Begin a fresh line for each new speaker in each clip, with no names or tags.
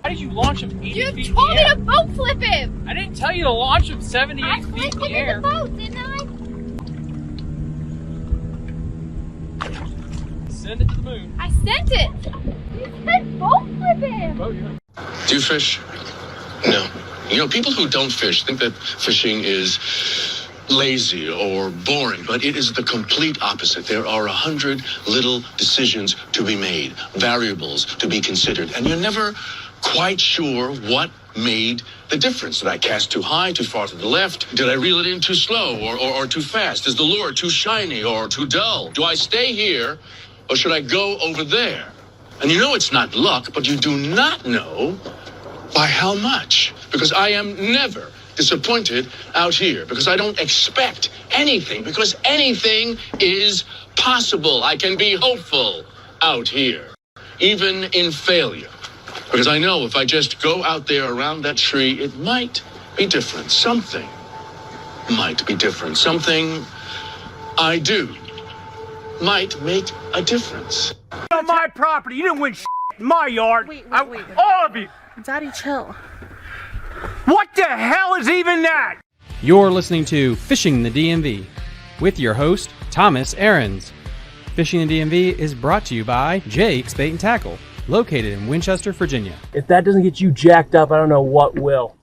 How did you launch him 80 feet in the air?
You told me to boat flip him!
I didn't tell you to launch him 78
I
feet in
flipped
the
him
air.
in the boat, didn't I?
Send it to the moon.
I sent it! You said boat flip him!
Boat, you're...
Do you fish? No. You know, people who don't fish think that fishing is lazy or boring, but it is the complete opposite. There are 100 little decisions to be made, variables to be considered, and you're never quite sure what made the difference. Did I cast too high, too far to the left? Did I reel it in too slow or too fast? Is the lure too shiny or too dull? Do I stay here or should I go over there? And you know it's not luck, but you do not know by how much. Because I am never, disappointed out here because I don't expect anything, because anything is possible. I can be hopeful out here, even in failure, because I know if I just go out there around that tree, it might be different. Something might be different. Something I do might make a difference.
On my property, you didn't win in my yard.
Wait.
All of you.
Daddy, chill.
What the hell is even that?
You're listening to Fishing the DMV with your host, Thomas Ahrens. Fishing the DMV is brought to you by Jake's Bait and Tackle, located in Winchester, Virginia.
If that doesn't get you jacked up, I don't know what will.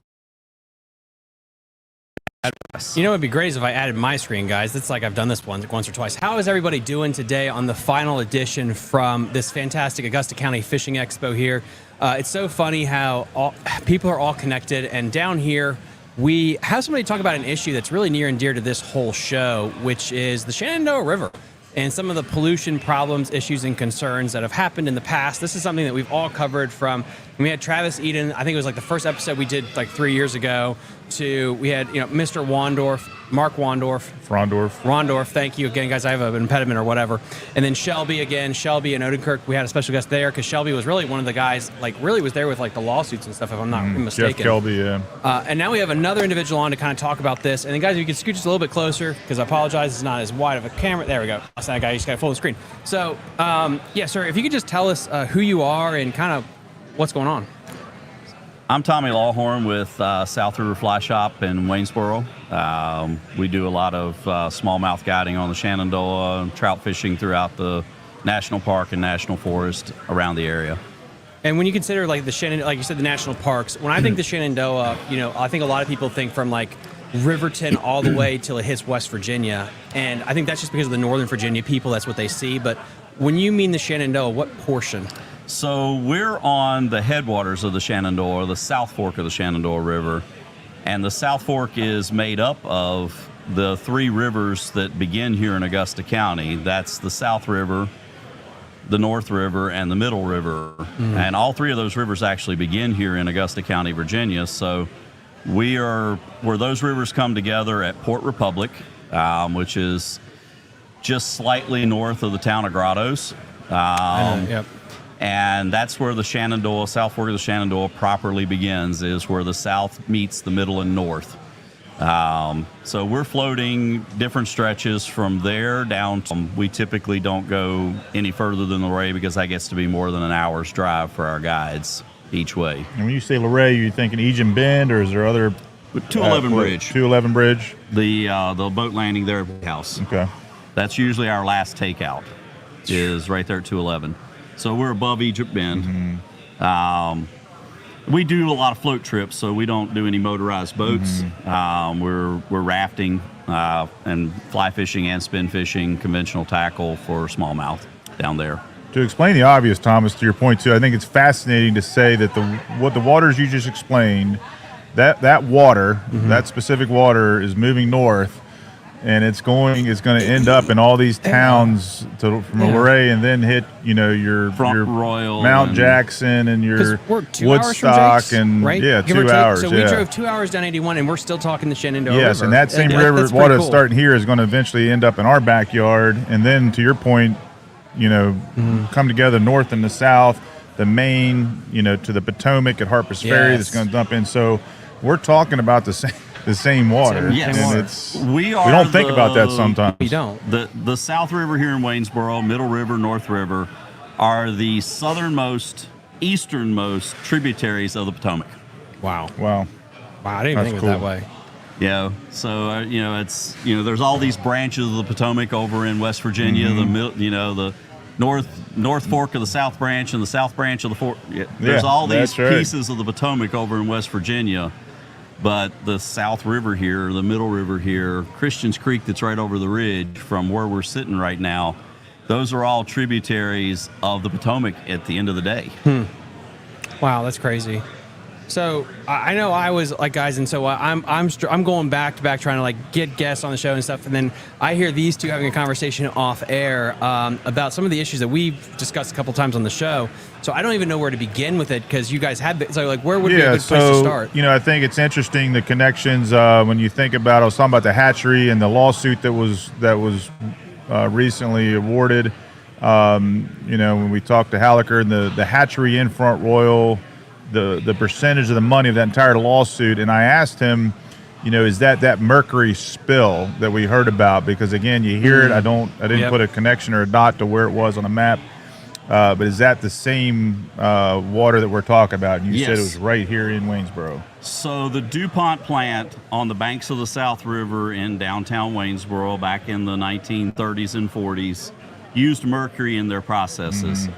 You know what would be great is if I added my screen, guys. It's like I've done this once or twice. How is everybody doing today on the final edition from this fantastic Augusta County Fishing Expo here? It's so funny how people are all connected, and down here we have somebody talk about an issue that's really near and dear to this whole show, which is the Shenandoah River and some of the pollution problems, issues, and concerns that have happened in the past. This is something that we've all covered from, we had Travis Eden, I think it was like the first episode we did like 3 years ago, to we had, Mr. Wandorf, Mark Wandorf. Rondorf, thank you again, guys. I have an impediment or whatever. And then Shelby again, Shelby and Odenkirk. We had a special guest there because Shelby was really one of the guys, like really was there with like the lawsuits and stuff, if I'm not mistaken.
Jeff Kelby, yeah.
And now we have another individual on to kind of talk about this. And then, guys, if you can scoot just a little bit closer, because I apologize, it's not as wide of a camera. There we go. That's that guy. You just got to full the screen. So, yeah, sir, if you could just tell us who you are and kind of what's going on.
I'm Tommy Lawhorn with South River Fly Shop in Waynesboro. We do a lot of smallmouth guiding on the Shenandoah, trout fishing throughout the national park and national forest around the area.
And when you consider like the Shenandoah, like you said, the national parks, when I think the Shenandoah, I think a lot of people think from like Riverton all the way till it hits West Virginia. And I think that's just because of the Northern Virginia people, that's what they see. But when you mean the Shenandoah, what portion?
So we're on the headwaters of the Shenandoah, the South Fork of the Shenandoah River. And the South Fork is made up of the three rivers that begin here in Augusta County. That's the South River, the North River, and the Middle River. And all three of those rivers actually begin here in Augusta County, Virginia. So we are where those rivers come together at Port Republic, which is just slightly north of the town of Grottoes.
Yep.
And that's where the Shenandoah, South Fork of the Shenandoah properly begins, is where the south meets the middle and north. So we're floating different stretches from there down to, we typically don't go any further than Luray because that gets to be more than an hour's drive for our guides each way.
And when you say Luray, you thinking Egan Bend, or is there other?
211 Bridge.
211 Bridge.
The boat landing there at the house.
Okay.
That's usually our last takeout, is right there at 211. So we're above Egypt Bend. We do a lot of float trips, so we don't do any motorized boats. We're rafting and fly fishing and spin fishing, conventional tackle for smallmouth down there.
To explain the obvious, Thomas, to your point too, I think it's fascinating to say that the waters you just explained, that water, that specific water is moving north. And it's going to end up in all these towns from Luray, and then hit your
Royal,
Mount Jackson, and your
we're 2
Woodstock,
hours from Jake's,
and
right?
yeah,
Give or
2
take.
hours.
So we drove 2 hours down 81, and we're still talking the Shenandoah River.
Yes, and that same
Yeah,
river
that's
water
pretty
that's
cool.
starting here is going to eventually end up in our backyard, and then to your point, come together north and the south, the Maine, to the Potomac at Harper's Ferry that's going to dump in. So we're talking about the same water.
Yes.
And it's
we
don't think about that sometimes.
We don't.
The South River here in Waynesboro, Middle River, North River are the easternmost tributaries of the Potomac.
Wow.
That's
I didn't even think of it that
cool.
way.
Yeah, so it's there's all these branches of the Potomac over in West Virginia, the North Fork of the South Branch and the South Branch of the Fork. There's all these pieces of the Potomac over in West Virginia. But the South River here, the Middle River here, Christians Creek that's right over the ridge from where we're sitting right now, those are all tributaries of the Potomac at the end of the day.
Wow, that's crazy. So I know I was like, guys, and so I'm going back to back trying to like get guests on the show and stuff, and then I hear these two having a conversation off air about some of the issues that we've discussed a couple times on the show. So I don't even know where to begin with it because you guys had so like where would be a good place to start?
You know, I think it's interesting the connections when you think about. I was talking about the hatchery and the lawsuit that was recently awarded. You know, when we talked to Hallaker and the hatchery in Front Royal. The percentage of the money of that entire lawsuit, and I asked him, you know, is that mercury spill that we heard about? Because again, you hear it. I didn't put a connection or a dot to where it was on a map. But is that the same water that we're talking about? And you said it was right here in Waynesboro.
So the DuPont plant on the banks of the South River in downtown Waynesboro back in the 1930s and 40s used mercury in their processes.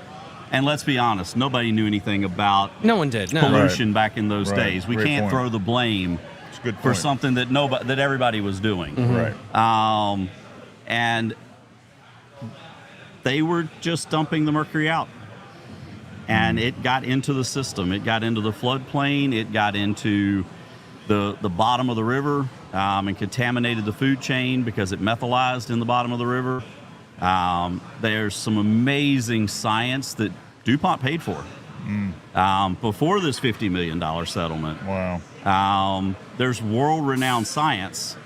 And let's be honest, nobody knew anything about pollution back in those days. We can't throw the blame for something that everybody was doing.
Right.
And they were just dumping the mercury out. And it got into the system. It got into the floodplain. It got into the bottom of the river and contaminated the food chain because it methylized in the bottom of the river. There's some amazing science that DuPont paid for before this $50 million settlement.
Wow.
There's world-renowned science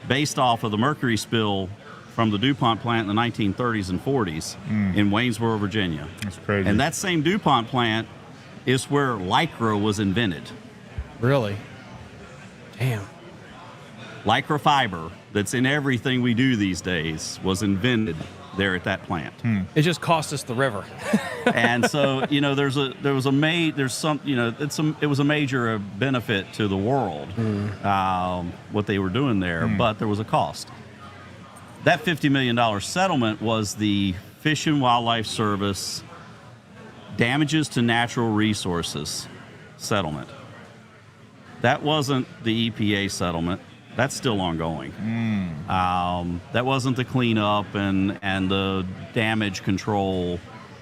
based off of the mercury spill from the DuPont plant in the 1930s and 40s in Waynesboro, Virginia.
That's crazy.
And that same DuPont plant is where Lycra was invented.
Really? Damn.
Lycra fiber that's in everything we do these days was invented there at that plant.
It just cost us the river.
And so, you know, it was a major benefit to the world, what they were doing there, but there was a cost. That $50 million settlement was the Fish and Wildlife Service damages to natural resources settlement. That wasn't the EPA settlement. That's still ongoing. That wasn't the cleanup and the damage control.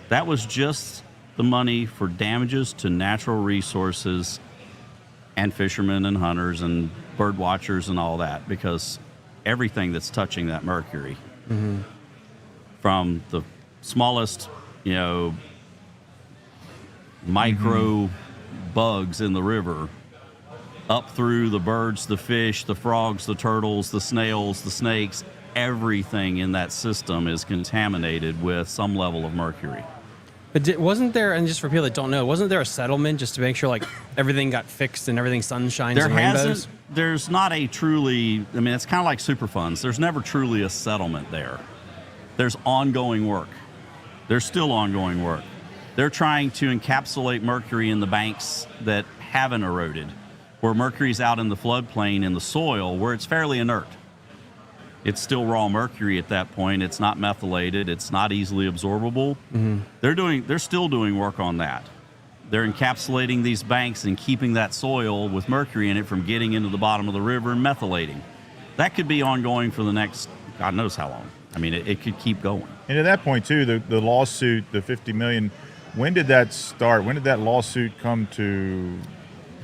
That was just the money for damages to natural resources and fishermen and hunters and bird watchers and all that, because everything that's touching that mercury, from the smallest, you know, micro bugs in the river up through the birds, the fish, the frogs, the turtles, the snails, the snakes, everything in that system is contaminated with some level of mercury.
But wasn't there, and just for people that don't know, wasn't there a settlement just to make sure like everything got fixed and everything sunshines and rainbows?
There's not a truly, I mean, it's kind of like Superfunds. There's never truly a settlement there. There's ongoing work. There's still ongoing work. They're trying to encapsulate mercury in the banks that haven't eroded, where mercury's out in the floodplain in the soil where it's fairly inert. It's still raw mercury at that point. It's not methylated. It's not easily absorbable. They're still doing work on that. They're encapsulating these banks and keeping that soil with mercury in it from getting into the bottom of the river and methylating. That could be ongoing for the next, God knows how long. I mean, it could keep going.
And at that point too, the lawsuit, the $50 million, when did that start? When did that lawsuit come to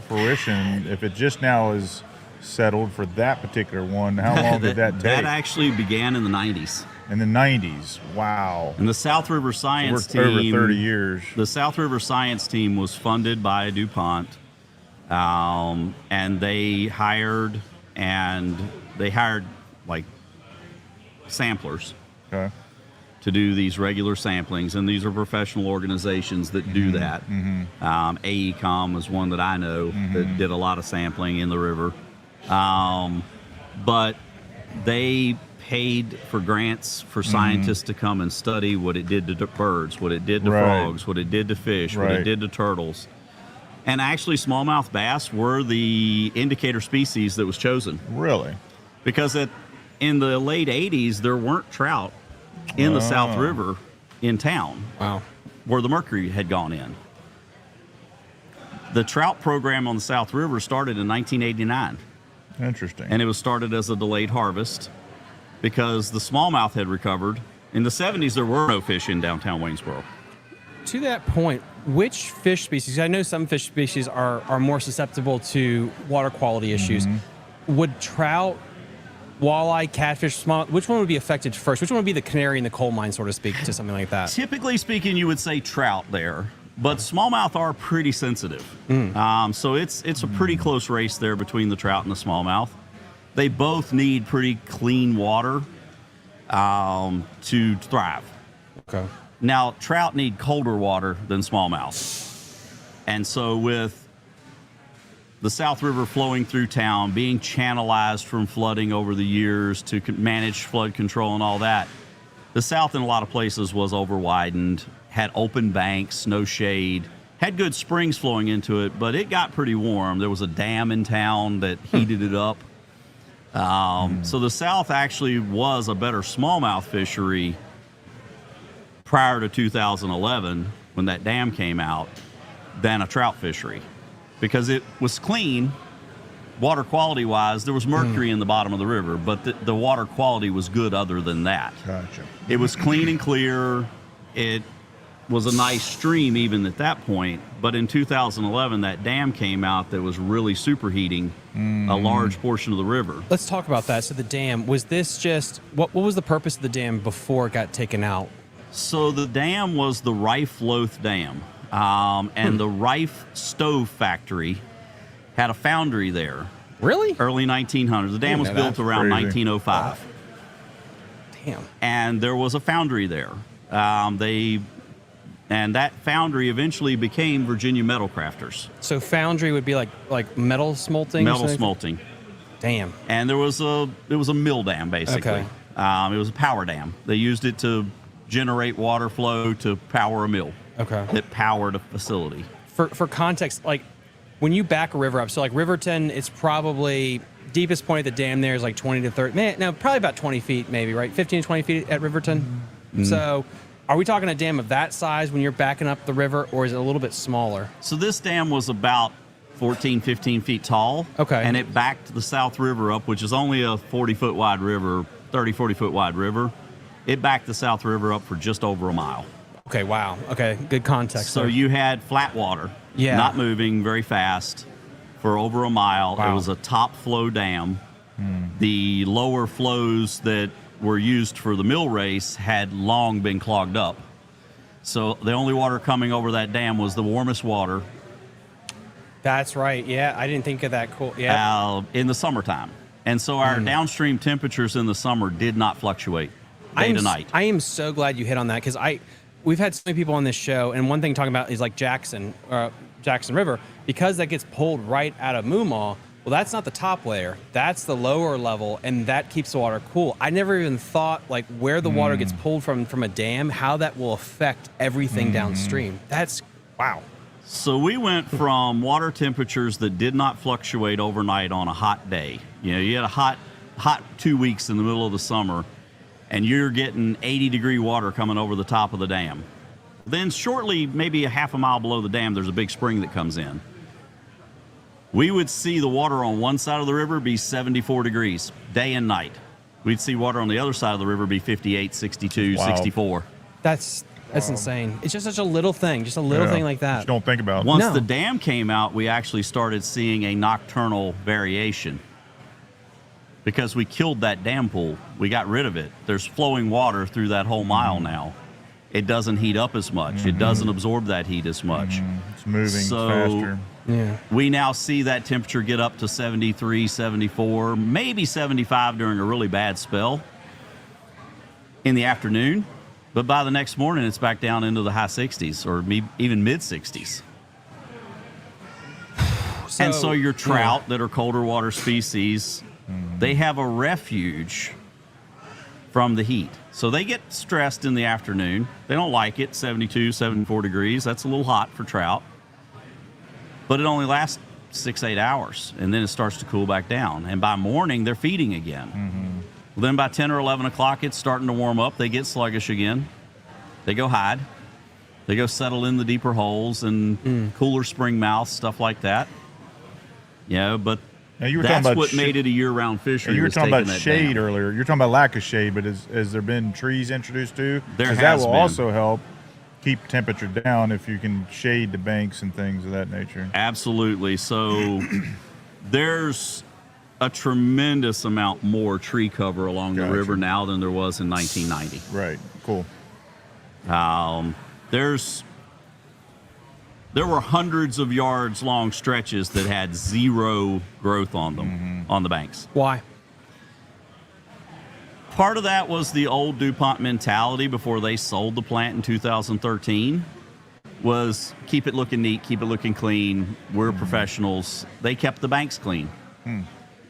fruition? If it just now is settled for that particular one, how long did that take?
That actually began in the 90s.
In the 90s. Wow.
And the South River Science
team. Over 30 years.
The South River Science team was funded by DuPont, and they hired like samplers.
Okay.
To do these regular samplings, and these are professional organizations that do that. AECOM is one that I know that did a lot of sampling in the river. But they paid for grants for scientists to come and study what it did to birds, what it did to frogs, what it did to fish, what it did to turtles. And actually, smallmouth bass were the indicator species that was chosen.
Really?
Because in the late 80s, there weren't trout in the South River in town.
Wow.
Where the mercury had gone in. The trout program on the South River started in 1989.
Interesting.
And it was started as a delayed harvest because the smallmouth had recovered. In the 70s, there were no fish in downtown Waynesboro.
To that point, which fish species? I know some fish species are more susceptible to water quality issues. Would trout, walleye, catfish, small, which one would be affected first? Which one would be the canary in the coal mine, so to speak, to something like that?
Typically speaking, you would say trout there, but smallmouth are pretty sensitive. So it's a pretty close race there between the trout and the smallmouth. They both need pretty clean water to thrive.
Okay.
Now, trout need colder water than smallmouth. And so with the South River flowing through town, being channelized from flooding over the years to manage flood control and all that, the South in a lot of places was over-widened, had open banks, no shade, had good springs flowing into it, but it got pretty warm. There was a dam in town that heated it up. So the South actually was a better smallmouth fishery prior to 2011 when that dam came out than a trout fishery because it was clean water quality wise. There was mercury in the bottom of the river, but the water quality was good other than that.
Gotcha.
It was clean and clear. It was a nice stream even at that point, but in 2011 that dam came out that was really superheating a large portion of the river.
Let's talk about that. So the dam, was this just, what was the purpose of the dam before it got taken out?
So the dam was the Rife Loath Dam, and the Rife Stove Factory had a foundry there.
Really?
Early 1900s. The dam was built around 1905.
Damn.
And there was a foundry there. And that foundry eventually became Virginia Metal Crafters.
So foundry would be like metal smelting?
Metal smelting.
Damn.
And it was a mill dam, basically.
Okay.
It was a power dam. They used it to generate water flow to power a mill.
Okay.
That powered a facility.
For context, like when you back a river up, so like Riverton, it's probably deepest point at the dam there is like 20 to 30, probably about 20 feet maybe, right? 15 to 20 feet at Riverton. So are we talking a dam of that size when you're backing up the river, or is it a little bit smaller?
So this dam was about 14, 15 feet tall.
Okay.
And it backed the South River up, which is only a 40-foot wide river, 30, 40-foot wide river. It backed the South River up for just over a mile.
Okay, wow. Okay, good context.
So
there.
you had flat water, not moving very fast for over a mile.
Wow.
It was a top flow dam. The lower flows that were used for the mill race had long been clogged up. So the only water coming over that dam was the warmest water.
That's right. Yeah, I didn't think of that. Cool. Yeah.
In the summertime. And so our downstream temperatures in the summer did not fluctuate day to night.
I am so glad you hit on that because we've had so many people on this show, and one thing talking about is like Jackson River, because that gets pulled right out of Moomaw. Well, that's not the top layer. That's the lower level, and that keeps the water cool. I never even thought like where the water gets pulled from a dam, how that will affect everything downstream. That's wow.
So we went from water temperatures that did not fluctuate overnight on a hot day. You know, you had a hot 2 weeks in the middle of the summer, and you're getting 80-degree water coming over the top of the dam. Then shortly, maybe a half a mile below the dam, there's a big spring that comes in. We would see the water on one side of the river be 74 degrees, day and night. We'd see water on the other side of the river be 58, 62, 64.
That's insane. It's just such a little thing, just a little thing like that.
Just don't think about it.
Once the dam came out, we actually started seeing a nocturnal variation because we killed that dam pool. We got rid of it. There's flowing water through that whole mile now. It doesn't heat up as much. It doesn't absorb that heat as much.
It's moving faster.
Yeah.
We now see that temperature get up to 73, 74, maybe 75 during a really bad spell in the afternoon. But by the next morning, it's back down into the high 60s or even mid 60s. And so your trout that are colder water species, they have a refuge from the heat. So they get stressed in the afternoon. They don't like it, 72, 74 degrees. That's a little hot for trout. But it only lasts 6-8 hours, and then it starts to cool back down. And by morning, they're feeding again. Well, then by 10 or 11 o'clock, it's starting to warm up. They get sluggish again. They go hide. They go settle in the deeper holes and cooler spring mouths, stuff like that. Yeah, but
now you were
that's
talking about
what made it a year-round fishery.
You were talking about shade
down.
earlier. You're talking about lack of shade, but has there been trees introduced too?
There
Because
has
that will
been.
also help. keep temperature down if you can shade the banks and things of that nature.
Absolutely. So there's a tremendous amount more tree cover along the river now than there was in 1990.
Right. Cool.
There were hundreds of yards long stretches that had zero growth on them, on the banks.
Why?
Part of that was the old DuPont mentality before they sold the plant in 2013, was keep it looking neat, keep it looking clean. We're professionals. They kept the banks clean.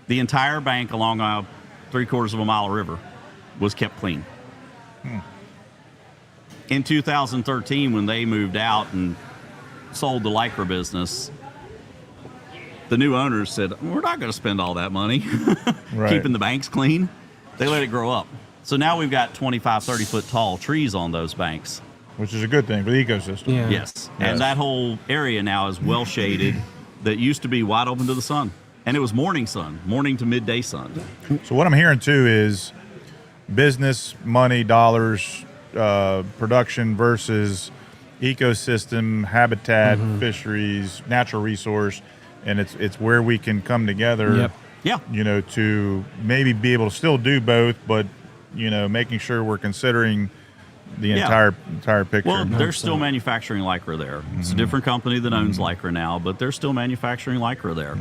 The entire bank along a 3/4 of a mile of river was kept clean. In 2013, when they moved out and sold the Lycra business, the new owners said, we're not going to spend all that money keeping the banks clean. They let it grow up. So now we've got 25, 30-foot tall trees on those banks.
Which is a good thing for the ecosystem.
Yeah.
Yes. And that whole area now is well shaded. That used to be wide open to the sun. And it was morning sun, morning to midday sun.
So what I'm hearing too is business, money, dollars, production versus ecosystem, habitat, fisheries, natural resource, and it's where we can come together.
Yeah.
You know, to maybe be able to still do both, but you know, making sure we're considering the entire picture.
Well, they're still manufacturing Lycra there. It's a different company that owns Lycra now, but they're still manufacturing Lycra there.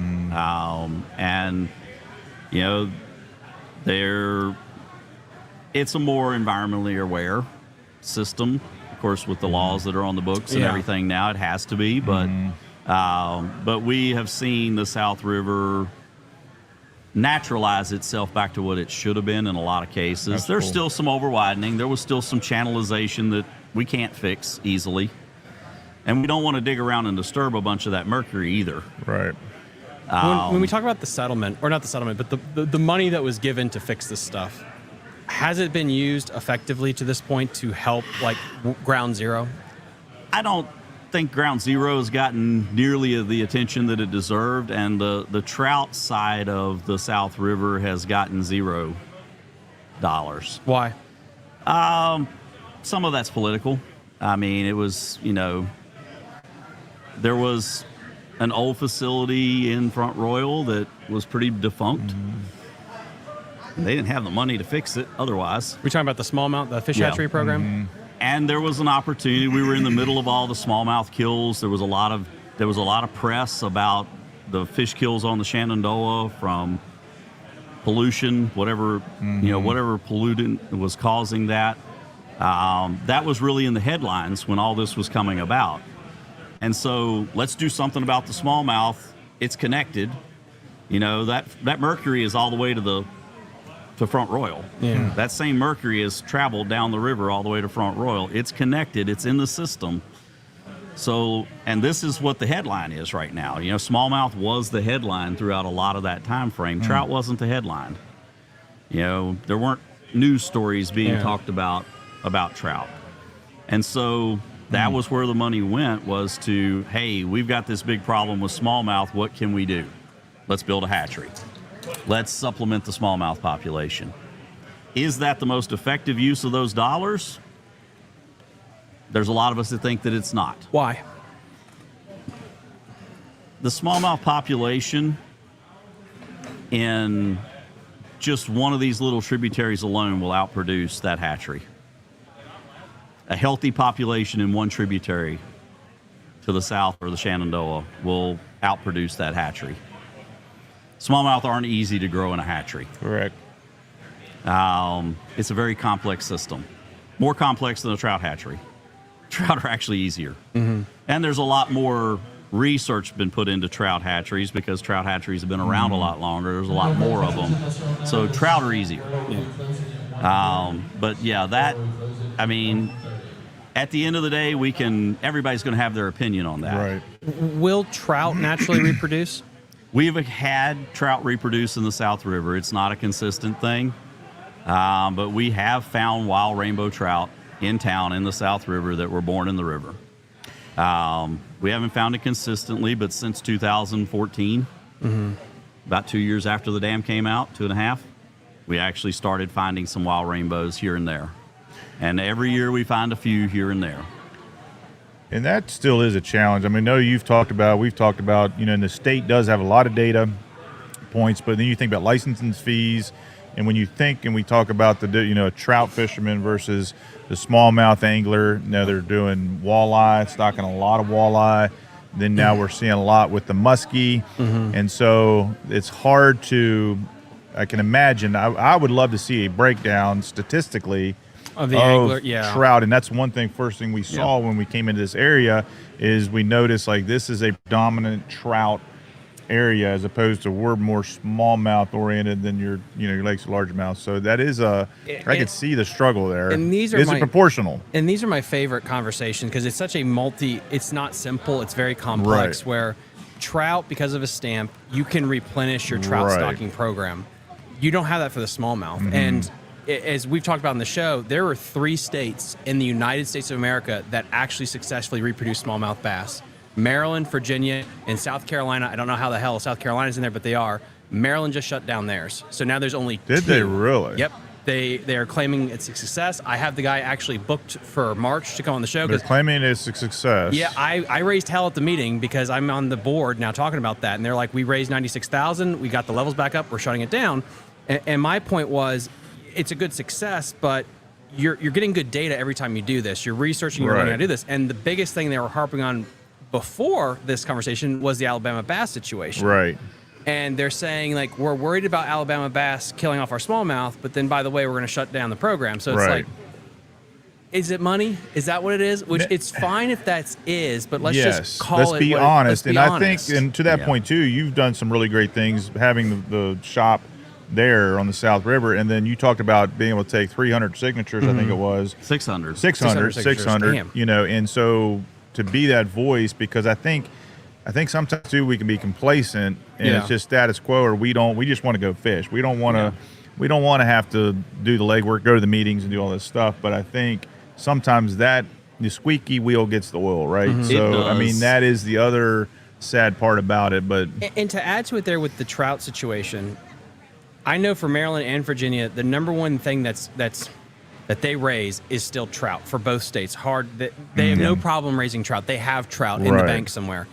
And you know, it's a more environmentally aware system. Of course, with the laws that are on the books and everything now, it has to be. But we have seen the South River naturalize itself back to what it should have been in a lot of cases. There's still some over-widening. There was still some channelization that we can't fix easily. And we don't want to dig around and disturb a bunch of that mercury either.
Right.
When we talk about the settlement, or not the settlement, but the money that was given to fix this stuff, has it been used effectively to this point to help like Ground Zero?
I don't think Ground Zero has gotten nearly the attention that it deserved, and the trout side of the South River has gotten $0.
Why?
Some of that's political. I mean, it was, you know, there was an old facility in Front Royal that was pretty defunct. They didn't have the money to fix it otherwise.
We're talking about the smallmouth, the fish hatchery program?
And there was an opportunity. We were in the middle of all the smallmouth kills. There was a lot of press about the fish kills on the Shenandoah from pollution, whatever whatever pollutant was causing that. That was really in the headlines when all this was coming about. And so let's do something about the smallmouth. It's connected. You know, that mercury is all the way to Front Royal.
Yeah.
That same mercury has traveled down the river all the way to Front Royal. It's connected. It's in the system. So, and this is what the headline is right now. You know, smallmouth was the headline throughout a lot of that time frame. Trout wasn't the headline. You know, there weren't news stories being talked about trout. And so that was where the money went, was to, hey, we've got this big problem with smallmouth. What can we do? Let's build a hatchery. Let's supplement the smallmouth population. Is that the most effective use of those dollars? There's a lot of us that think that it's not.
Why?
The smallmouth population in just one of these little tributaries alone will outproduce that hatchery. A healthy population in one tributary to the south or the Shenandoah will outproduce that hatchery. Smallmouth aren't easy to grow in a hatchery.
Correct.
It's a very complex system. More complex than a trout hatchery. Trout are actually easier. And there's a lot more research been put into trout hatcheries because trout hatcheries have been around a lot longer. There's a lot more of them. So trout are easier. But yeah, I mean, at the end of the day, everybody's going to have their opinion on that.
Right.
Will trout naturally reproduce?
We've had trout reproduce in the South River. It's not a consistent thing, but we have found wild rainbow trout in town in the South River that were born in the river. We haven't found it consistently, but since 2014, about 2 years after the dam came out, 2.5, we actually started finding some wild rainbows here and there. And every year we find a few here and there.
And that still is a challenge. I mean, we've talked about, and the state does have a lot of data points, but then you think about licensing fees. And when you think, and we talk about a trout fisherman versus the smallmouth angler, they're doing walleye, stocking a lot of walleye. Then now we're seeing a lot with the muskie. And so it's hard I can imagine, I would love to see a breakdown statistically
of the angler,
trout. And that's first thing we saw when we came into this area is we noticed like this is a dominant trout area as opposed to we're more smallmouth oriented than your lakes are largemouth. So that is I could see the struggle there.
And these are
is it proportional?
And these are my favorite conversations because it's such a it's not simple, it's very complex.
Right.
Where trout, because of a stamp, you can replenish your trout stocking program. You don't have that for the smallmouth. And as we've talked about in the show, there are 3 states in the United States of America that actually successfully reproduce smallmouth bass. Maryland, Virginia, and South Carolina. I don't know how the hell South Carolina's in there, but they are. Maryland just shut down theirs. So now there's only 2.
Did they really?
Yep. They are claiming it's a success. I have the guy actually booked for March to come on the show.
They're claiming it's a success.
Yeah, I raised hell at the meeting because I'm on the board now talking about that. And they're like, we raised $96,000. We got the levels back up. We're shutting it down. And my point was, it's a good success, but you're getting good data every time you do this. You're researching, you're learning how to do this. And the biggest thing they were harping on before this conversation was the Alabama bass situation.
Right.
And they're saying, like, we're worried about Alabama bass killing off our smallmouth, but then, by the way, we're going to shut down the program. So it's like, is it money? Is that what it is? Which it's fine if that is, but let's just call it.
Let's be honest.
And
I think, and to that point, too, you've done some really great things having the shop there on the South River, and then you talked about being able to take 300 signatures, I think it was.
600.
600, and so to be that voice, because I think sometimes too we can be complacent and it's just status quo, or we just want to go fish. We don't want to have to do the legwork, go to the meetings and do all this stuff. But I think sometimes that the squeaky wheel gets the oil, right? So I mean that is the other sad part about it. But
and to add to it there with the trout situation, I know for Maryland and Virginia, the number one thing that they raise is still trout for both states. They have no problem raising trout. They have trout in the bank somewhere.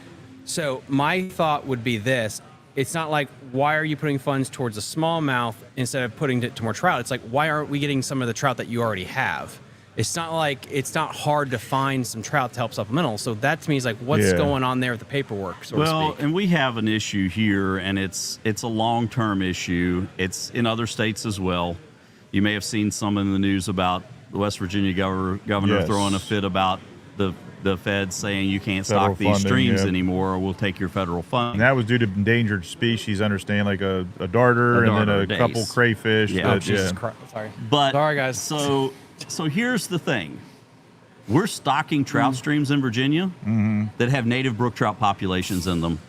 So my thought would be this. It's not like, why are you putting funds towards a smallmouth instead of putting it to more trout? It's like, why aren't we getting some of the trout that you already have? It's not like it's not hard to find some trout to help supplemental. So that to me is like, what's going on there with the paperwork, so to speak?
And we have an issue here, and it's a long-term issue. It's in other states as well. You may have seen some in the news about the West Virginia governor throwing a fit about the feds saying you can't stock these streams anymore, or we'll take your federal fund.
And that was due to endangered species, understand, like a darter and then a couple crayfish.
Yeah. Jesus Christ. Sorry. Sorry, guys.
So here's the thing. We're stocking trout streams in Virginia that have native brook trout populations in them.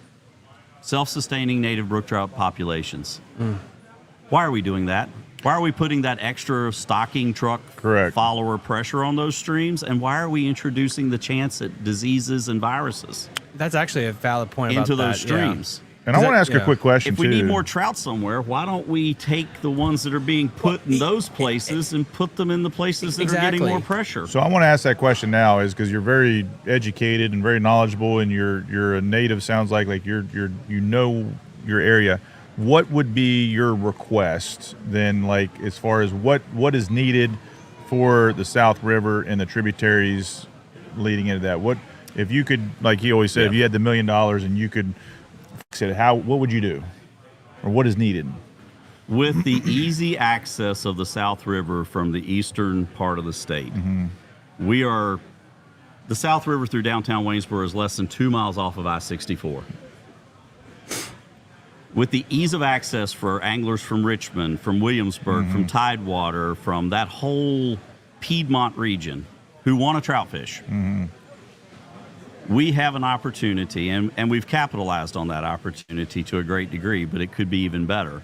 Self-sustaining native brook trout populations. Why are we doing that? Why are we putting that extra stocking truck follower pressure on those streams? And why are we introducing the chance at diseases and viruses?
That's actually a valid point about
into those streams.
Yeah.
And I want to ask a quick question,
If we need more trout somewhere, why don't we take the ones that are being put in those places and put them in the places that are getting more pressure?
So I want to ask that question now, is because you're very educated and very knowledgeable, and you're a native. Sounds like you know your area. What would be your request then, like as far as what is needed for the South River and the tributaries leading into that? What if you could, like he always said, if you had the $1 million and you could fix it, what would you do, or what is needed?
With the easy access of the South River from the eastern part of the state, the South River through downtown Waynesboro is less than 2 miles off of I-64. With the ease of access for anglers from Richmond, from Williamsburg, from Tidewater, from that whole Piedmont region who want to trout fish, we have an opportunity, and we've capitalized on that opportunity to a great degree, but it could be even better,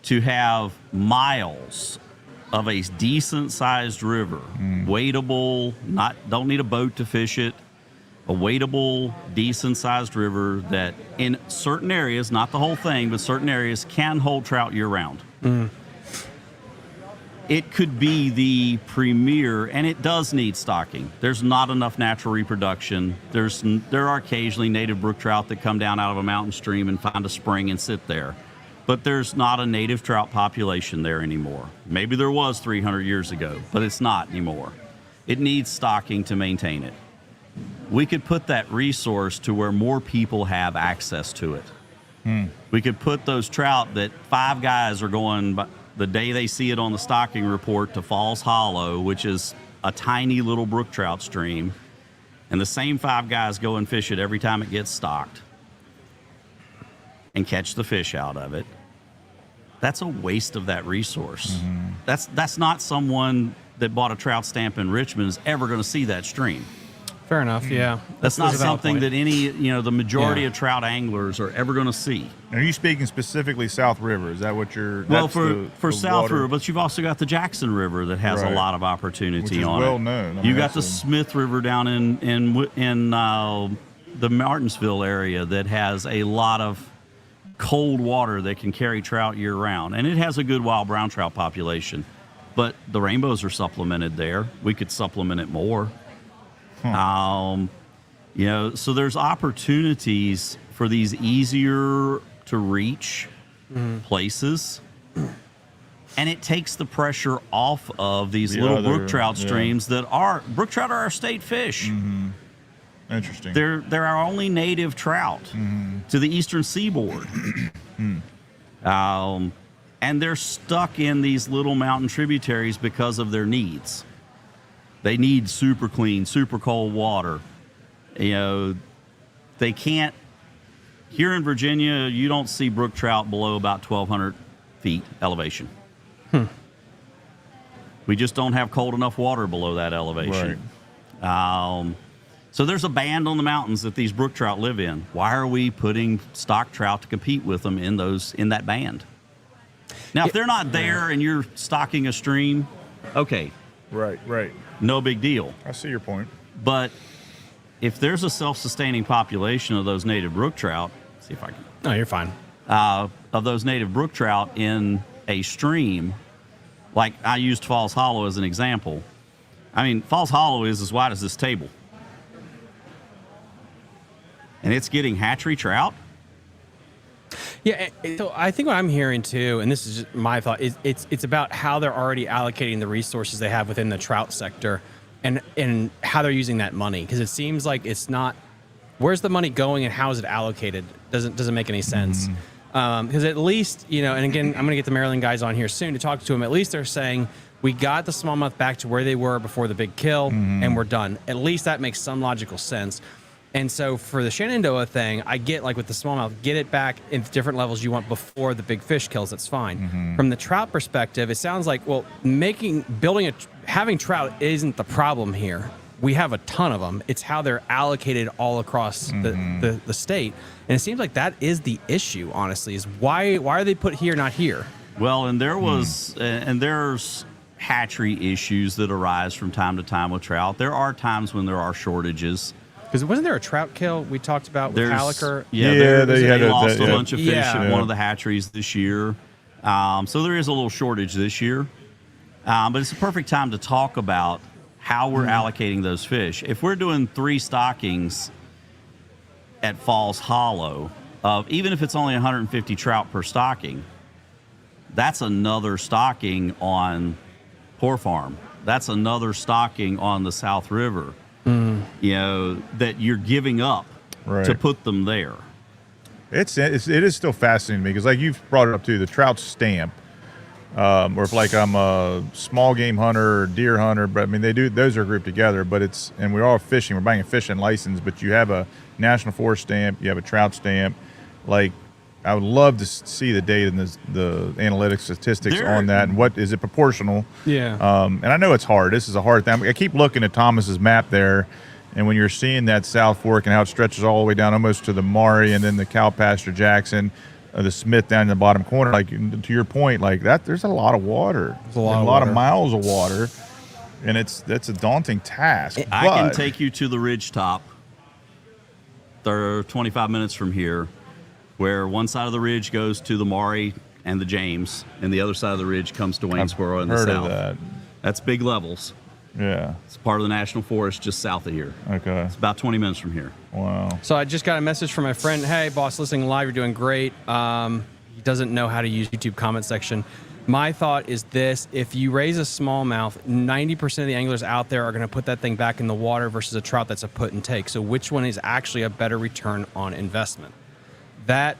to have miles of a decent-sized river, wadeable, don't need a boat to fish it, a wadeable, decent-sized river that in certain areas, not the whole thing, but certain areas can hold trout year-round. it could be the premier, and it does need stocking. There's not enough natural reproduction. There are occasionally native brook trout that come down out of a mountain stream and find a spring and sit there. But there's not a native trout population there anymore. Maybe there was 300 years ago, but it's not anymore. It needs stocking to maintain it. We could put that resource to where more people have access to it. We could put those trout that 5 guys are going the day they see it on the stocking report to Falls Hollow, which is a tiny little brook trout stream, and the same 5 guys go and fish it every time it gets stocked and catch the fish out of it. That's a waste of that resource. That's not someone that bought a trout stamp in Richmond is ever going to see that stream.
Fair enough. Yeah.
That's not
a valid
something
point.
that the majority of trout anglers are ever going to see.
Are you speaking specifically South River? Is that what you're?
Well,
that's
for
the
South
water?
River, but you've also got the Jackson River that has a
Right.
lot of opportunity
Which is
on
well
it.
known. I
You
mean,
got the
that's a-
Smith River down in the Martinsville area that has a lot of cold water that can carry trout year round, and it has a good wild brown trout population. But the rainbows are supplemented there. We could supplement it more. So there's opportunities for these easier to reach places, and it takes the pressure off of these
The
little
other-
brook trout
yeah.
streams brook trout are our state fish.
Interesting.
They're our only native trout to the eastern seaboard. And they're stuck in these little mountain tributaries because of their needs. They need super clean, super cold water. They can't. Here in Virginia, you don't see brook trout below about 1,200 feet elevation. We just don't have cold enough water below that elevation. So there's a band on the mountains that these brook trout live in. Why are we putting stock trout to compete with them in that band? Now, if they're not there and you're stocking a stream, okay,
Right.
no big deal.
I see your point.
But if there's a self-sustaining population of those native brook trout, see if I can,
No, you're fine.
of those native brook trout in a stream, like I used Falls Hollow as an example. I mean, Falls Hollow is as wide as this table. And it's getting hatchery trout.
Yeah, so I think what I'm hearing too, and this is just my thought, is it's about how they're already allocating the resources they have within the trout sector, and how they're using that money. Because it seems like it's not, where's the money going and how is it allocated? Doesn't make any sense. Because at least, and again, I'm going to get the Maryland guys on here soon to talk to them. At least they're saying we got the smallmouth back to where they were before the big kill, and we're done. At least that makes some logical sense. And so for the Shenandoah thing, I get, like with the smallmouth, get it back in different levels you want before the big fish kills. That's fine. From the trout perspective, it sounds like, well, having trout isn't the problem here. We have a ton of them. It's how they're allocated all across the state. And it seems like that is the issue, honestly, is why are they put here, not here?
Well, and there's hatchery issues that arise from time to time with trout. There are times when there are shortages.
Because wasn't there a trout kill we talked about with Hallecker?
They lost a bunch of fish
Yeah.
at one of the hatcheries this year. So there is a little shortage this year. But it's a perfect time to talk about how we're allocating those fish. If we're doing 3 stockings at Falls Hollow, even if it's only 150 trout per stocking, that's another stocking on Poor Farm. That's another stocking on the South River. That you're giving up to put them there.
It is still fascinating to me because, like you've brought it up too, the trout stamp, or if like I'm a small game hunter or deer hunter, but I mean those are grouped together. But we're all fishing. We're buying a fishing license, but you have a National Forest stamp, you have a trout stamp. Like I would love to see the data and the analytics statistics on that, and what is it proportional?
Yeah.
And I know it's hard. This is a hard thing. I keep looking at Thomas's map there, and when you're seeing that South Fork and how it stretches all the way down almost to the Maury and then the cow pasture Jackson, the Smith down in the bottom corner, like to your point, like that, there's a lot of water.
There's a lot
of miles of water, and that's a daunting task.
I can take you to the ridge top. They're 25 minutes from here, where one side of the ridge goes to the Maury and the James, and the other side of the ridge comes to
I've
Waynesboro in the
heard
south.
of that.
That's big levels.
Yeah.
It's part of the National Forest just south of here.
Okay.
It's about 20 minutes from here.
Wow.
So I just got a message from my friend. Hey, boss, listening live, you're doing great. He doesn't know how to use YouTube comment section. My thought is this: if you raise a smallmouth, 90% of the anglers out there are going to put that thing back in the water versus a trout that's a put and take. So which one is actually a better return on investment? That,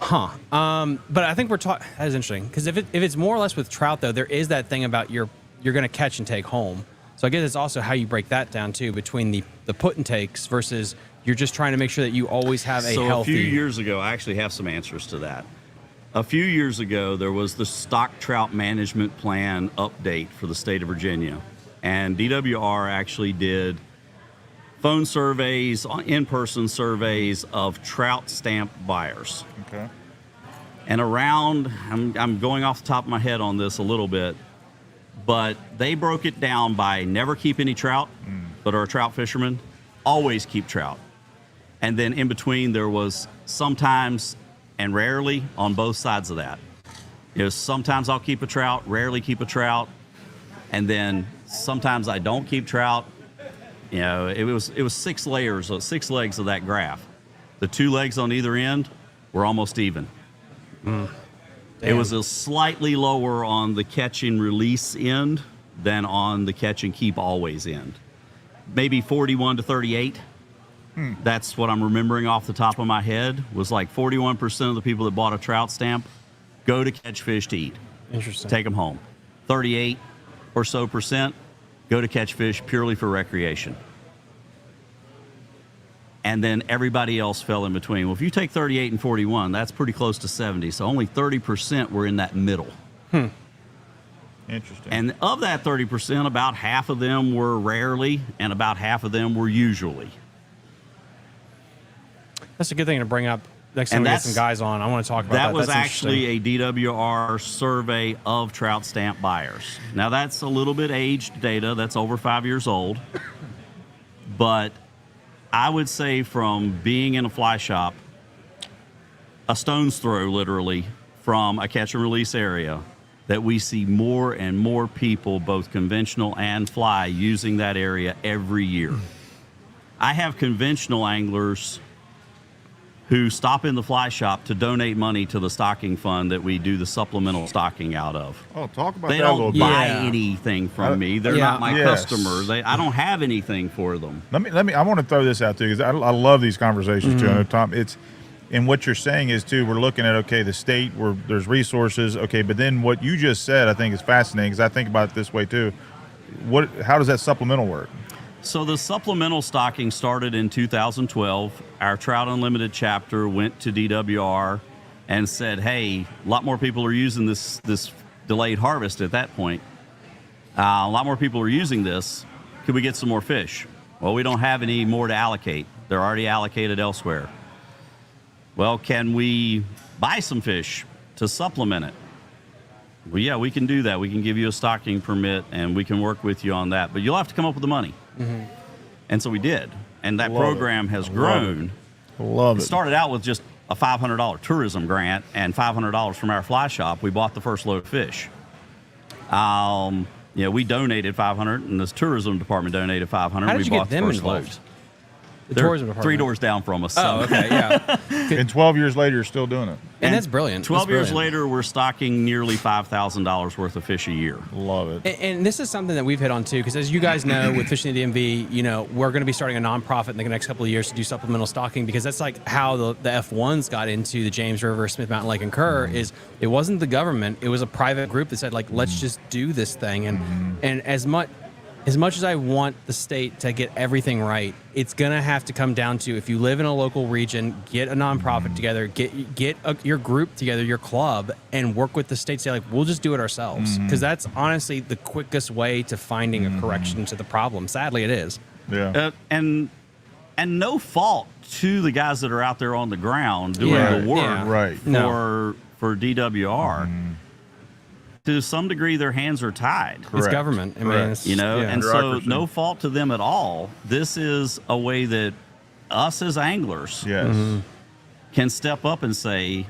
but I think that is interesting, because if it's more or less with trout, though, there is that thing about you're going to catch and take home. So I guess it's also how you break that down too, between the put and takes versus you're just trying to make sure that you always have a healthy.
A few years ago, I actually have some answers to that. A few years ago, there was the stock trout management plan update for the state of Virginia, and DWR actually did phone surveys, in-person surveys of trout stamp buyers.
Okay.
And around, I'm going off the top of my head on this a little bit, but they broke it down by never keep any trout, but are a trout fisherman, always keep trout. And then in between, there was sometimes and rarely on both sides of that. Sometimes I'll keep a trout, rarely keep a trout, and then sometimes I don't keep trout. It was 6 layers, 6 legs of that graph. The 2 legs on either end were almost even. It was a slightly lower on the catch and release end than on the catch and keep always end. Maybe 41 to 38. That's what I'm remembering off the top of my head, was like 41% of the people that bought a trout stamp go to catch fish to eat.
Interesting.
Take them home. 38 or so percent go to catch fish purely for recreation. And then everybody else fell in between. Well, if you take 38 and 41, that's pretty close to 70. So only 30% were in that middle.
Interesting.
And of that 30%, about half of them were rarely, and about half of them were usually.
That's a good thing to bring up next time we get some guys on. I want to talk about that.
That was
That's
actually a DWR survey of trout stamp buyers. Now, that's a little bit aged data. That's over 5 years old. But I would say from being in a fly shop, a stone's throw literally from a catch and release area, that we see more and more people, both conventional and fly, using that area every year. I have conventional anglers who stop in the fly shop to donate money to the stocking fund that we do the supplemental stocking out of.
Oh, talk about
They
that a little
don't
bit.
buy anything from me. They're not my
Yes.
customer. I don't have anything for them.
Let me. I want to throw this out too, because I love these conversations too. I know, Tom, and what you're saying is too. We're looking at the state where there's resources. But then what you just said, I think is fascinating, because I think about it this way too. How does that supplemental work?
So the supplemental stocking started in 2012. Our Trout Unlimited chapter went to DWR and said, hey, a lot more people are using this delayed harvest at that point. A lot more people are using this. Could we get some more fish? Well, we don't have any more to allocate. They're already allocated elsewhere. Well, can we buy some fish to supplement it? Well, yeah, we can do that. We can give you a stocking permit, and we can work with you on that. But you'll have to come up with the money. And so we did. And that program has grown.
Love it.
It started out with just a $500 tourism grant and $500 from our fly shop. We bought the first load of fish. We donated $500, and this tourism department donated $500.
How did
we
you
bought
get them
the first
involved?
load.
The
They're
tourism department.
3 doors down from us.
Oh, okay, yeah.
And 12 years later, you're still doing it.
And that's brilliant.
12
That's
years
brilliant.
later, we're stocking nearly $5,000 worth of fish a year.
Love it.
And this is something that we've hit on too, because as you guys know, with Fishing the DMV, we're going to be starting a nonprofit in the next couple of years to do supplemental stocking, because that's like how the F1s got into the James River, Smith Mountain Lake, and Kerr. Is it wasn't the government; it was a private group that said, like, let's just do this thing. And as much as I want the state to get everything right, it's going to have to come down to, if you live in a local region, get a nonprofit together, get your group together, your club, and work with the state. Say, like, we'll just do it ourselves. Because that's honestly the quickest way to finding a correction to the problem. Sadly, it is.
Yeah.
And no fault to the guys that are out there on the ground doing the work
Right.
for DWR. To some degree, their hands are tied.
It's government. I mean, it's,
and so
Bureaucracy.
no fault to them at all. This is a way that us as anglers
Yes.
can step up and say,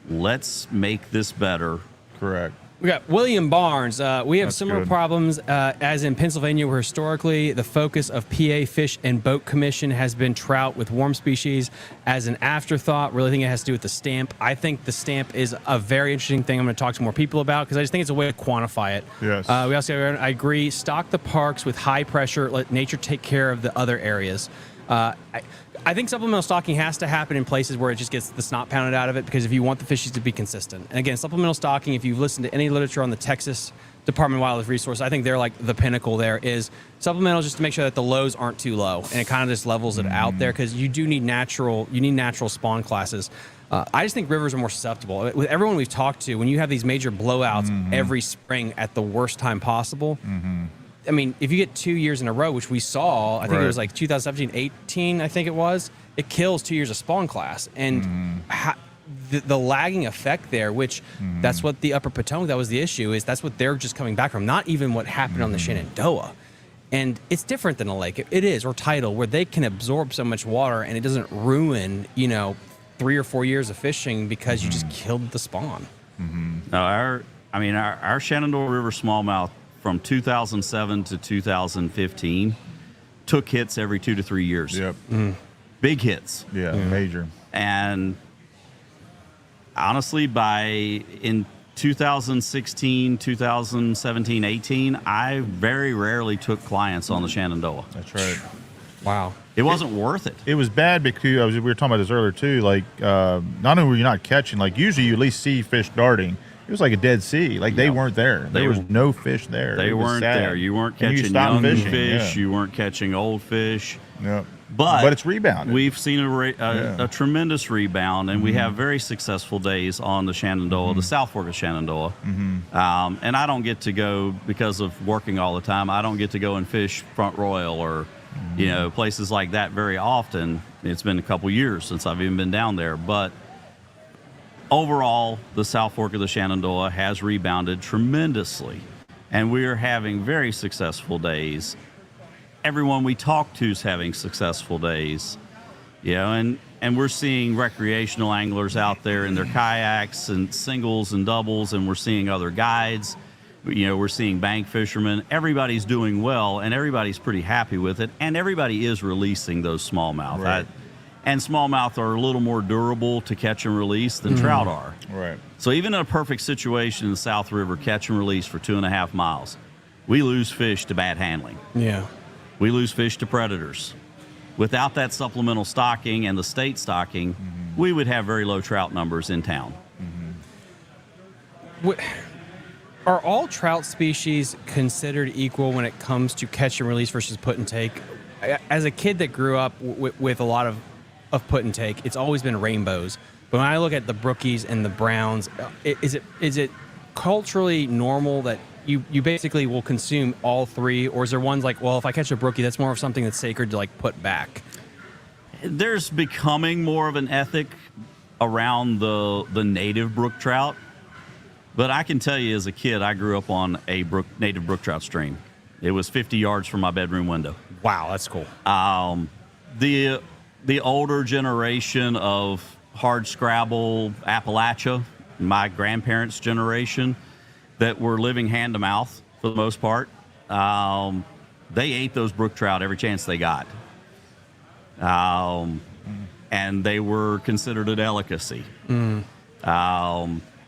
let's make this better.
Correct.
We got William Barnes. We have
That's
similar
good.
problems as in Pennsylvania, where historically the focus of PA Fish and Boat Commission has been trout with warm species as an afterthought. Really think it has to do with the stamp. I think the stamp is a very interesting thing I'm going to talk to more people about because I just think it's a way to quantify it.
Yes.
We also, I agree, stock the parks with high pressure, let nature take care of the other areas. I think supplemental stocking has to happen in places where it just gets the snot pounded out of it, because if you want the fishes to be consistent. And again, supplemental stocking, if you've listened to any literature on the Texas Department of Wildlife Resources, I think they're like the pinnacle there, is supplemental just to make sure that the lows aren't too low, and it kind of just levels it out there, because you do need natural spawn classes. I just think rivers are more susceptible. With everyone we've talked to, when you have these major blowouts every spring at the worst time possible, I mean, if you get 2 years in a row, which we saw, I think it was like 2017, 18, I think it was, it kills 2 years of spawn class. And the lagging effect there, which that's what the Upper Potomac, that was the issue, is that's what they're just coming back from, not even what happened on the Shenandoah. And it's different than a lake. It is, or tidal, where they can absorb so much water and it doesn't ruin, 3 or 4 years of fishing because you just killed the spawn.
Now, our Shenandoah River smallmouth from 2007 to 2015 took hits every 2 to 3 years.
Yep.
Big hits.
Yeah, major.
And honestly, in 2016, 2017, 18, I very rarely took clients on the Shenandoah.
That's right.
Wow.
It wasn't worth it.
It was bad because we were talking about this earlier too. Like, not only were you not catching, like usually you at least see fish darting. It was like a dead sea. Like they weren't there. There was no fish there.
They weren't there. You weren't catching young fish. You weren't catching old fish.
Yep.
But
it's rebounded.
We've seen a tremendous rebound, and we have very successful days on the Shenandoah, the South Fork of Shenandoah. And I don't get to go, because of working all the time, I don't get to go and fish Front Royal or places like that very often. It's been a couple years since I've even been down there. But overall, the South Fork of the Shenandoah has rebounded tremendously, and we are having very successful days. Everyone we talk to is having successful days, and we're seeing recreational anglers out there in their kayaks and singles and doubles, and we're seeing other guides. We're seeing bank fishermen. Everybody's doing well, and everybody's pretty happy with it, and everybody is releasing those smallmouth.
Right.
And smallmouth are a little more durable to catch and release than trout are.
Right.
So even in a perfect situation in the South River, catch and release for 2.5 miles, we lose fish to bad handling.
Yeah.
We lose fish to predators. Without that supplemental stocking and the state stocking, we would have very low trout numbers in town.
Are all trout species considered equal when it comes to catch and release versus put and take? As a kid that grew up with a lot of put and take, it's always been rainbows. But when I look at the brookies and the browns, is it culturally normal that you basically will consume all three, or is there ones like, well, if I catch a brookie, that's more of something that's sacred to like put back?
There's becoming more of an ethic around the native brook trout. But I can tell you, as a kid, I grew up on a native brook trout stream. It was 50 yards from my bedroom window.
Wow, that's cool.
The older generation of hard scrabble Appalachia, my grandparents' generation, that were living hand to mouth for the most part, they ate those brook trout every chance they got. And they were considered a delicacy. And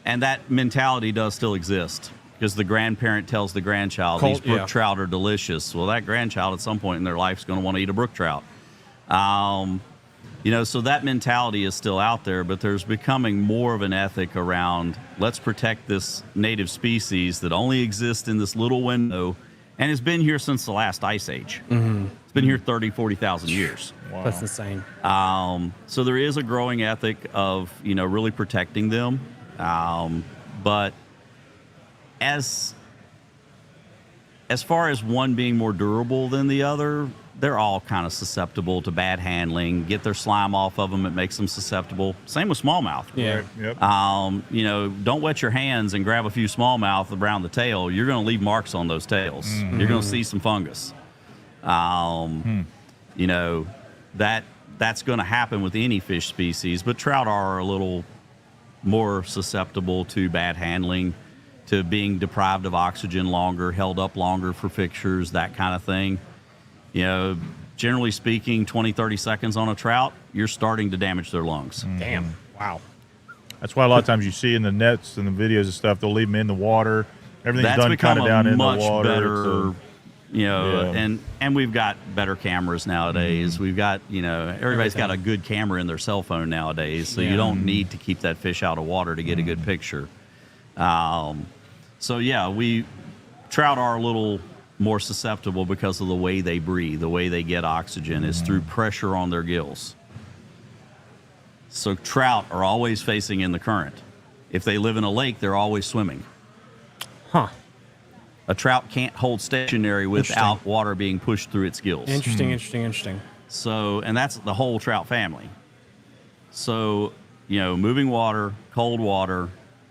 that mentality does still exist, because the grandparent tells the grandchild, these brook trout are delicious. Well, that grandchild at some point in their life is going to want to eat a brook trout. So that mentality is still out there, but there's becoming more of an ethic around, let's protect this native species that only exists in this little window and has been here since the last ice age. It's been here 30, 40,000 years.
Wow.
That's insane.
So there is a growing ethic of, really protecting them. But as far as one being more durable than the other, they're all kind of susceptible to bad handling. Get their slime off of them, it makes them susceptible. Same with smallmouth.
Yeah.
Right. Yep.
Don't wet your hands and grab a few smallmouth around the tail. You're going to leave marks on those tails. You're going to see some fungus. That's going to happen with any fish species, but trout are a little more susceptible to bad handling, to being deprived of oxygen longer, held up longer for fixtures, that kind of thing. You know, generally speaking, 20, 30 seconds on a trout, you're starting to damage their lungs.
Damn. Wow.
That's why a lot of times you see in the nets and the videos and stuff, they'll leave them in the water. Everything's
That's
done
become
kind of down
a
in the
much
water.
better, you know,
Yeah.
and we've got better cameras nowadays. We've got, you know, everybody's got a good camera in their cell phone nowadays, so you don't need to keep that fish out of water to get a good picture. So yeah, trout are a little more susceptible because of the way they breathe, the way they get oxygen is through pressure on their gills. So trout are always facing in the current. If they live in a lake, they're always swimming.
Huh.
A trout can't hold stationary without water being pushed through its gills.
Interesting.
So, and that's the whole trout family. So, you know, moving water, cold water,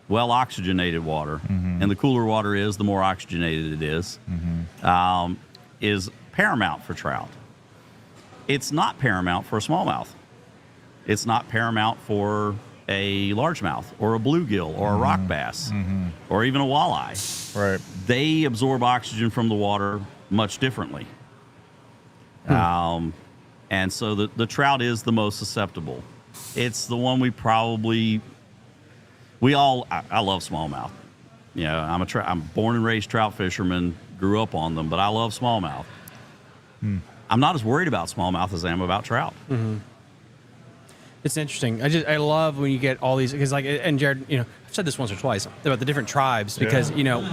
well oxygenated water, and the cooler water is, the more oxygenated it is paramount for trout. It's not paramount for a smallmouth. It's not paramount for a largemouth or a bluegill or a rock bass or even a walleye.
Right.
They absorb oxygen from the water much differently. And so the trout is the most susceptible. It's the one I love smallmouth. You know, I'm born and raised trout fisherman, grew up on them, but I love smallmouth. I'm not as worried about smallmouth as I am about trout.
It's interesting. I love when you get all these, because and Jared, you know, I've said this once or twice about the different tribes, because you know,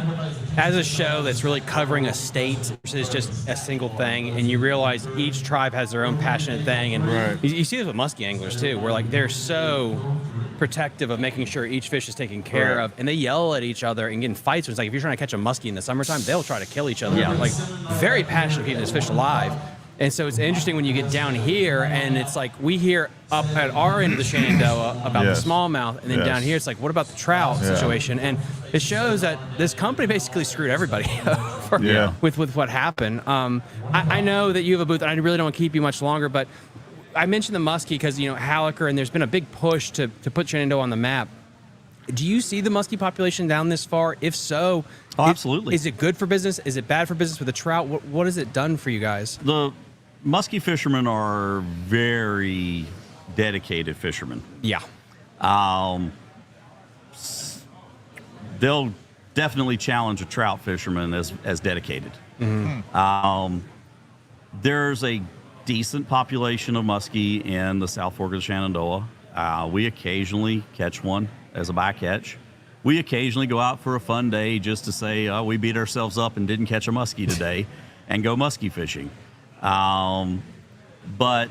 as a show that's really covering a state versus just a single thing, and you realize each tribe has their own passionate thing, and you see this with muskie anglers too, where like they're so protective of making sure each fish is taken care of, and they yell at each other and get in fights. It's like if you're trying to catch a muskie in the summertime, they'll try to kill each other.
Yeah.
Like very passionate keeping this fish alive. And so it's interesting when you get down here, and it's like we hear up at our end of the Shenandoah about the smallmouth, and then down here it's like, what about the trout situation? And it shows that this company basically screwed everybody over with what happened. I know that you have a booth, and I really don't want to keep you much longer, but I mentioned the muskie because, you know, Hallecker, and there's been a big push to put Shenandoah on the map. Do you see the muskie population down this far? If so,
absolutely.
Is it good for business? Is it bad for business with the trout? What has it done for you guys?
The muskie fishermen are very dedicated fishermen.
Yeah.
They'll definitely challenge a trout fisherman as dedicated. There's a decent population of muskie in the South Fork of the Shenandoah. We occasionally catch one as a bycatch. We occasionally go out for a fun day just to say we beat ourselves up and didn't catch a muskie today and go muskie fishing. But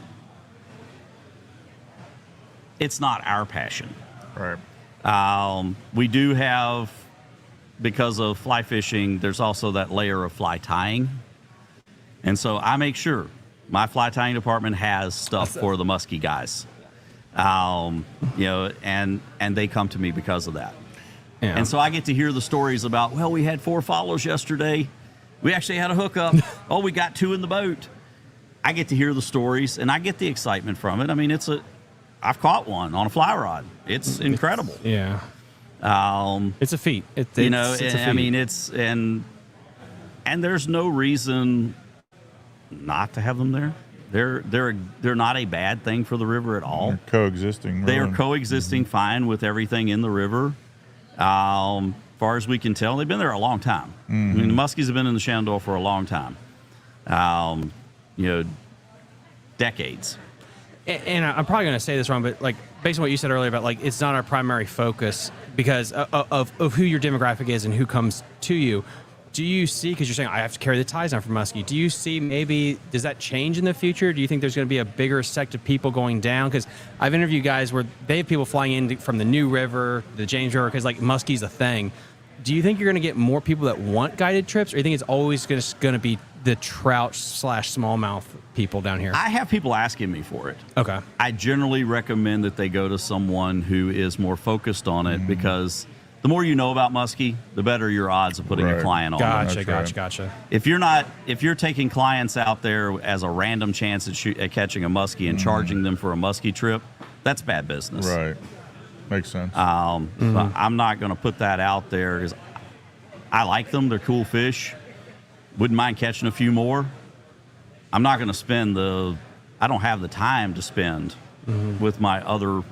it's not our passion.
Right.
We do have, because of fly fishing, there's also that layer of fly tying. And so I make sure my fly tying department has stuff for the muskie guys. You know, and they come to me because of that.
Yeah.
And so I get to hear the stories about, well, we had 4 follows yesterday. We actually had a hookup. Oh, we got 2 in the boat. I get to hear the stories, and I get the excitement from it. I mean, I've caught one on a fly rod. It's incredible.
Yeah. It's a feat. It's
you know,
a feat.
I mean, and there's no reason not to have them there. They're not a bad thing for the river at all.
They're coexisting.
They are coexisting fine with everything in the river. Far as we can tell, they've been there a long time. I mean, the muskies have been in the Shenandoah for a long time. You know, decades.
And I'm probably going to say this wrong, but like based on what you said earlier about like it's not our primary focus because of who your demographic is and who comes to you. Do you see, because you're saying I have to carry the ties on for muskie, do you see maybe, does that change in the future? Do you think there's going to be a bigger sect of people going down? Because I've interviewed guys where they have people flying in from the New River, the James River, because like muskie's a thing. Do you think you're going to get more people that want guided trips, or do you think it's always going to be the trout / smallmouth people down here?
I have people asking me for it.
Okay.
I generally recommend that they go to someone who is more focused on it because the more you know about muskie, the better your odds of putting a client on it.
Gotcha.
If you're taking clients out there as a random chance at catching a muskie and charging them for a muskie trip, that's bad business.
Right. Makes sense.
But I'm not going to put that out there because I like them. They're cool fish. Wouldn't mind catching a few more. I'm not going to spend I don't have the time to spend with my other,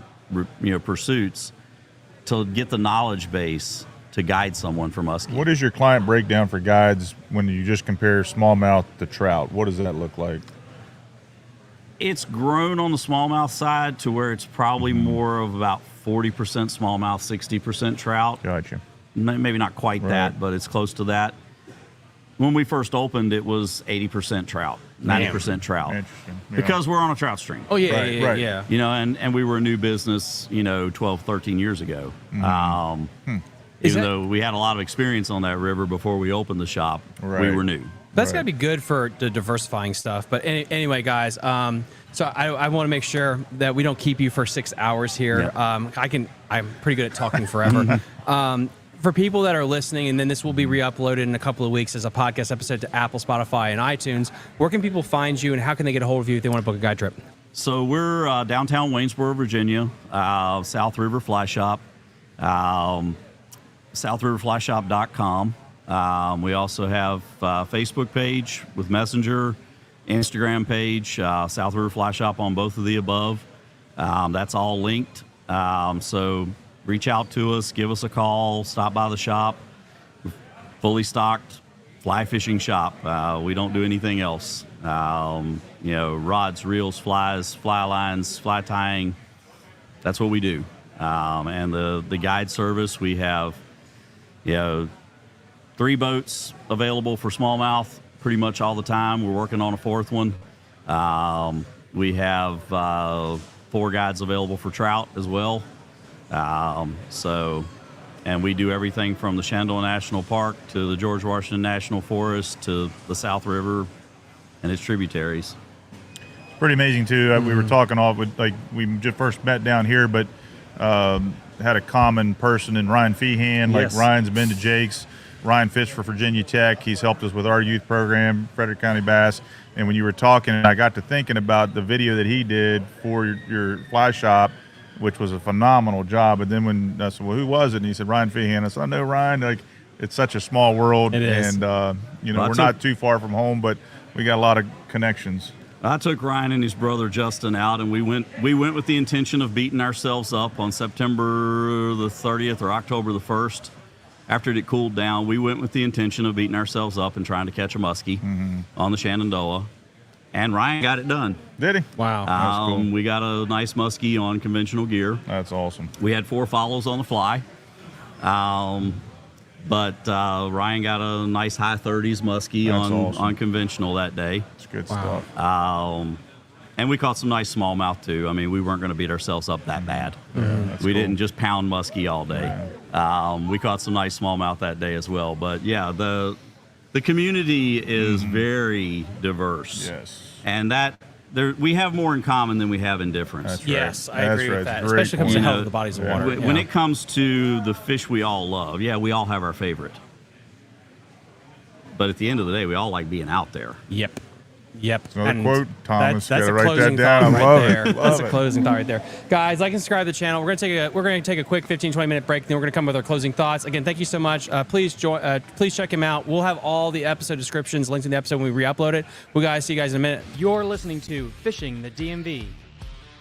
pursuits to get the knowledge base to guide someone for muskie.
What is your client breakdown for guides when you just compare smallmouth to trout? What does that look like?
It's grown on the smallmouth side to where it's probably more of about 40% smallmouth, 60% trout.
Gotcha.
Maybe not quite that, but it's close to that. When we first opened, it was 80% trout, 90% trout.
Interesting. Yeah.
Because we're on a trout stream.
Oh, yeah,
Right,
yeah,
right.
yeah.
And we were a new business, 12, 13 years ago. Even though we had a lot of experience on that river before we opened the shop, we
Right.
were new.
That's got to be good for the diversifying stuff. But anyway, guys, so I want to make sure that we don't keep you for 6 hours here.
Yeah.
I'm pretty good at talking forever. For people that are listening, and then this will be re-uploaded in a couple of weeks as a podcast episode to Apple, Spotify, and iTunes, where can people find you, and how can they get a hold of you if they want to book a guide trip?
So we're downtown Waynesboro, Virginia, South River Fly Shop, southriverflyshop.com. We also have a Facebook page with Messenger, Instagram page, South River Fly Shop on both of the above. That's all linked. So reach out to us, give us a call, stop by the shop. Fully stocked fly fishing shop. We don't do anything else. Rods, reels, flies, fly lines, fly tying. That's what we do. And the guide service, we have, 3 boats available for smallmouth pretty much all the time. We're working on a 4th one. We have 4 guides available for trout as well. And we do everything from the Shenandoah National Park to the George Washington National Forest to the South River and its tributaries.
Pretty amazing too. We were talking off with we just first met down here, but had a common person in Ryan Feehan.
Yes.
Ryan's been to Jake's. Ryan fished for Virginia Tech. He's helped us with our youth program, Frederick County Bass. And when you were talking, I got to thinking about the video that he did for your fly shop, which was a phenomenal job. And then when I said, well, who was it? And he said, Ryan Feehan. I said, I know Ryan. It's such a small world.
It is.
And, we're not too far from home, but we got a lot of connections.
I took Ryan and his brother Justin out, and we went with the intention of beating ourselves up on September the 30th or October the 1st. After it cooled down, we went with the intention of beating ourselves up and trying to catch a muskie on the Shenandoah. And Ryan got it done.
Did he?
Wow.
That's cool.
We got a nice muskie on conventional gear.
That's awesome.
We had 4 follows on the fly. But Ryan got a nice high 30s muskie
That's awesome.
on conventional that day.
It's good stuff.
And we caught some nice smallmouth too. I mean, we weren't going to beat ourselves up that bad.
That's
We
cool.
didn't just pound muskie all day. We caught some nice smallmouth that day as well. But yeah, the community is very diverse.
Yes.
And we have more in common than we have in difference.
That's right.
Yes, I
That's
agree
right.
with that.
It's a great
Especially when it comes to
point.
health of the bodies of water.
When it comes to the fish we all love, we all have our favorite. But at the end of the day, we all like being out there.
Yep.
It's another
And
quote, Thomas.
That's
Gotta
a
write
closing
that down.
thought
I
right
love
there.
it.
That's
Love
a
it.
closing thought right there. Guys, like and subscribe to the channel. We're going to take a quick 15-20 minute break, then we're going to come with our closing thoughts. Again, thank you so much. Please check him out. We'll have all the episode descriptions, links in the episode when we re-upload it. We'll see you guys in a minute.
You're listening to Fishing the DMV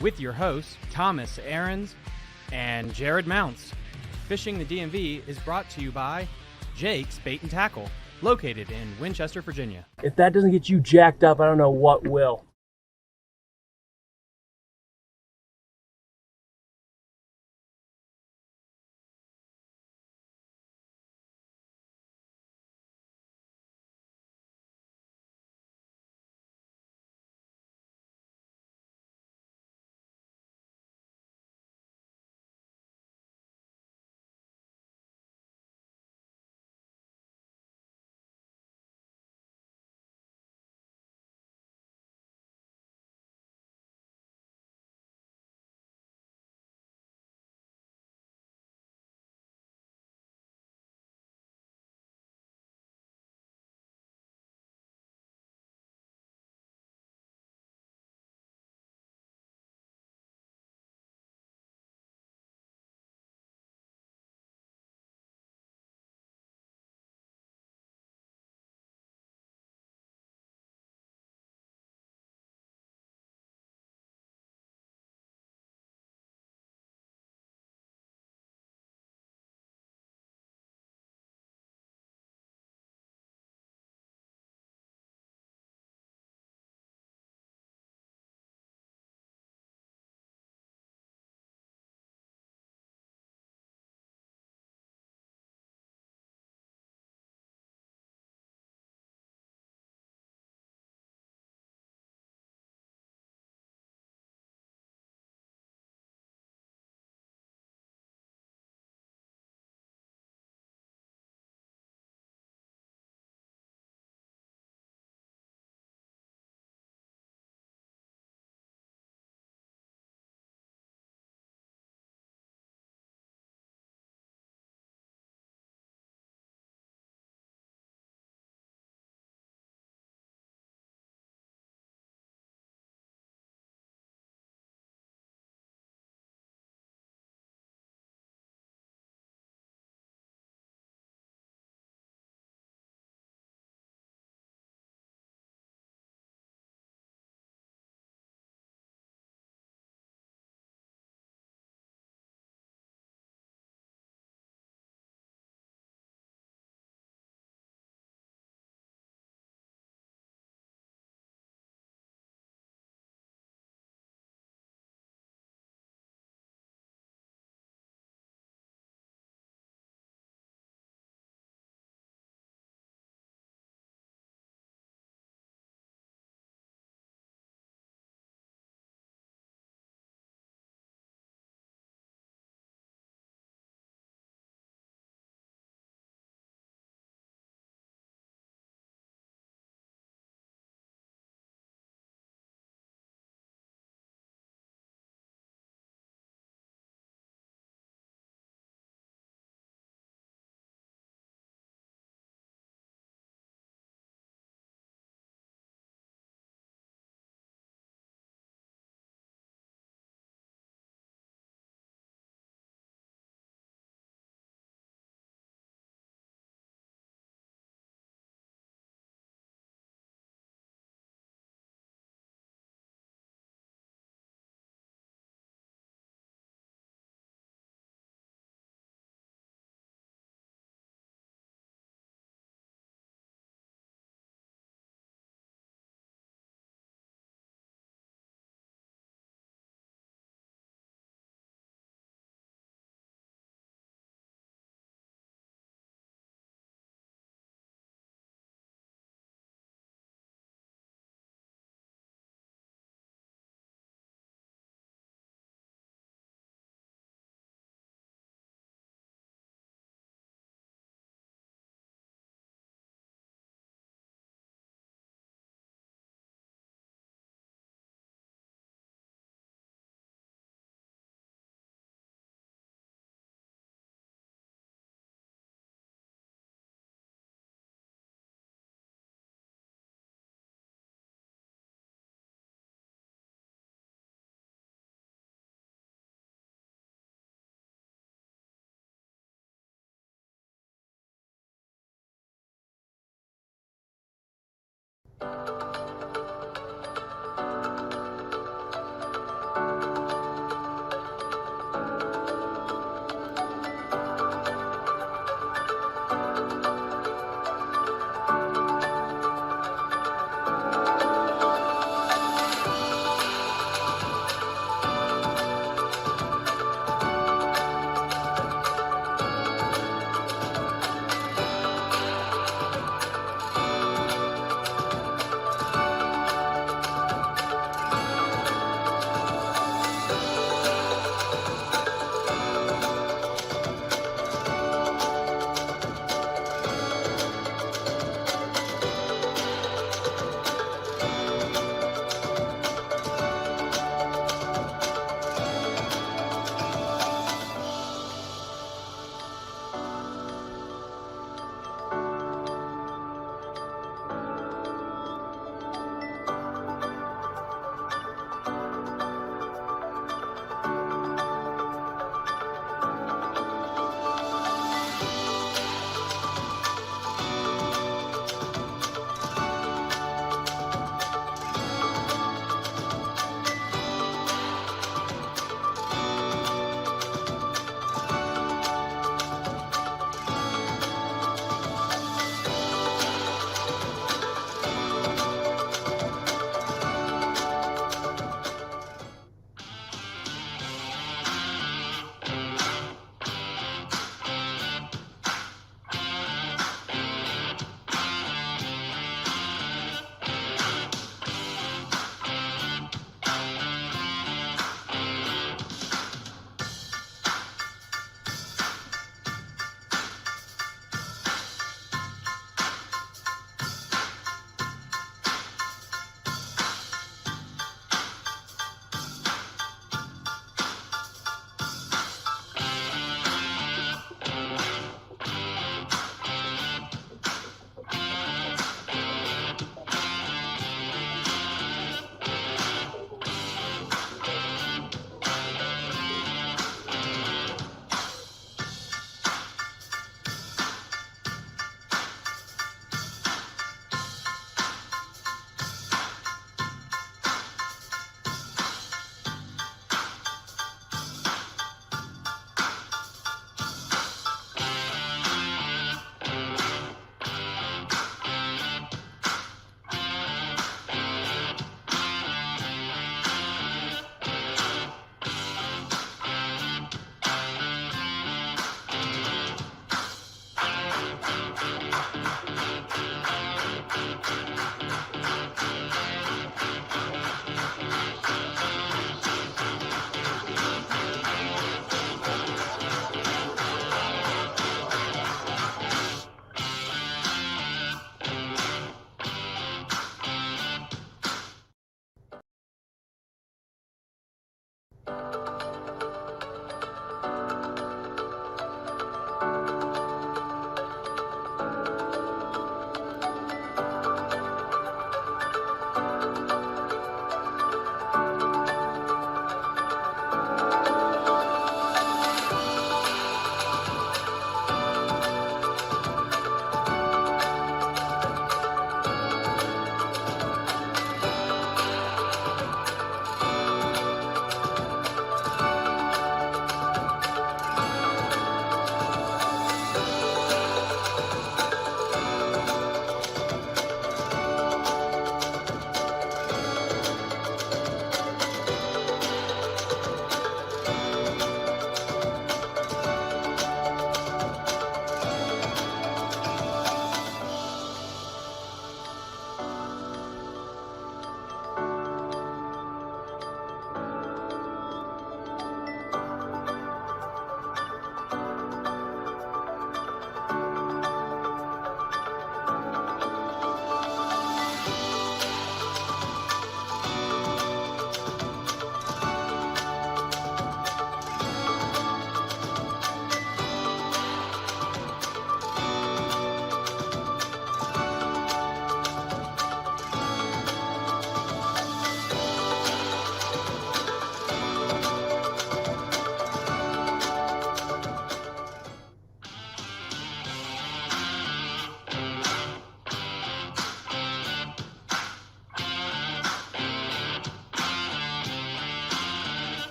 with your hosts, Thomas Ahrens and Jared Mounts. Fishing the DMV is brought to you by Jake's Bait and Tackle, located in Winchester, Virginia.
If that doesn't get you jacked up, I don't know what will.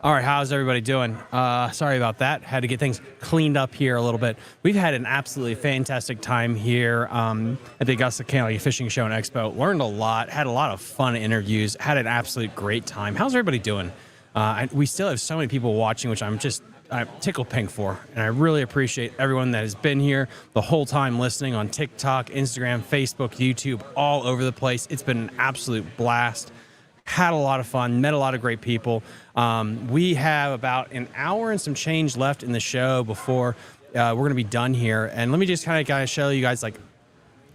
All right, how's everybody doing? Sorry about that. Had to get things cleaned up here a little bit. We've had an absolutely fantastic time here at the Augusta County Fishing Show and Expo. Learned a lot, had a lot of fun interviews, had an absolute great time. How's everybody doing? We still have so many people watching, which I'm tickled pink for. And I really appreciate everyone that has been here the whole time listening on TikTok, Instagram, Facebook, YouTube, all over the place. It's been an absolute blast. Had a lot of fun, met a lot of great people. We have about an hour and some change left in the show before we're going to be done here. And let me just kind of show you guys like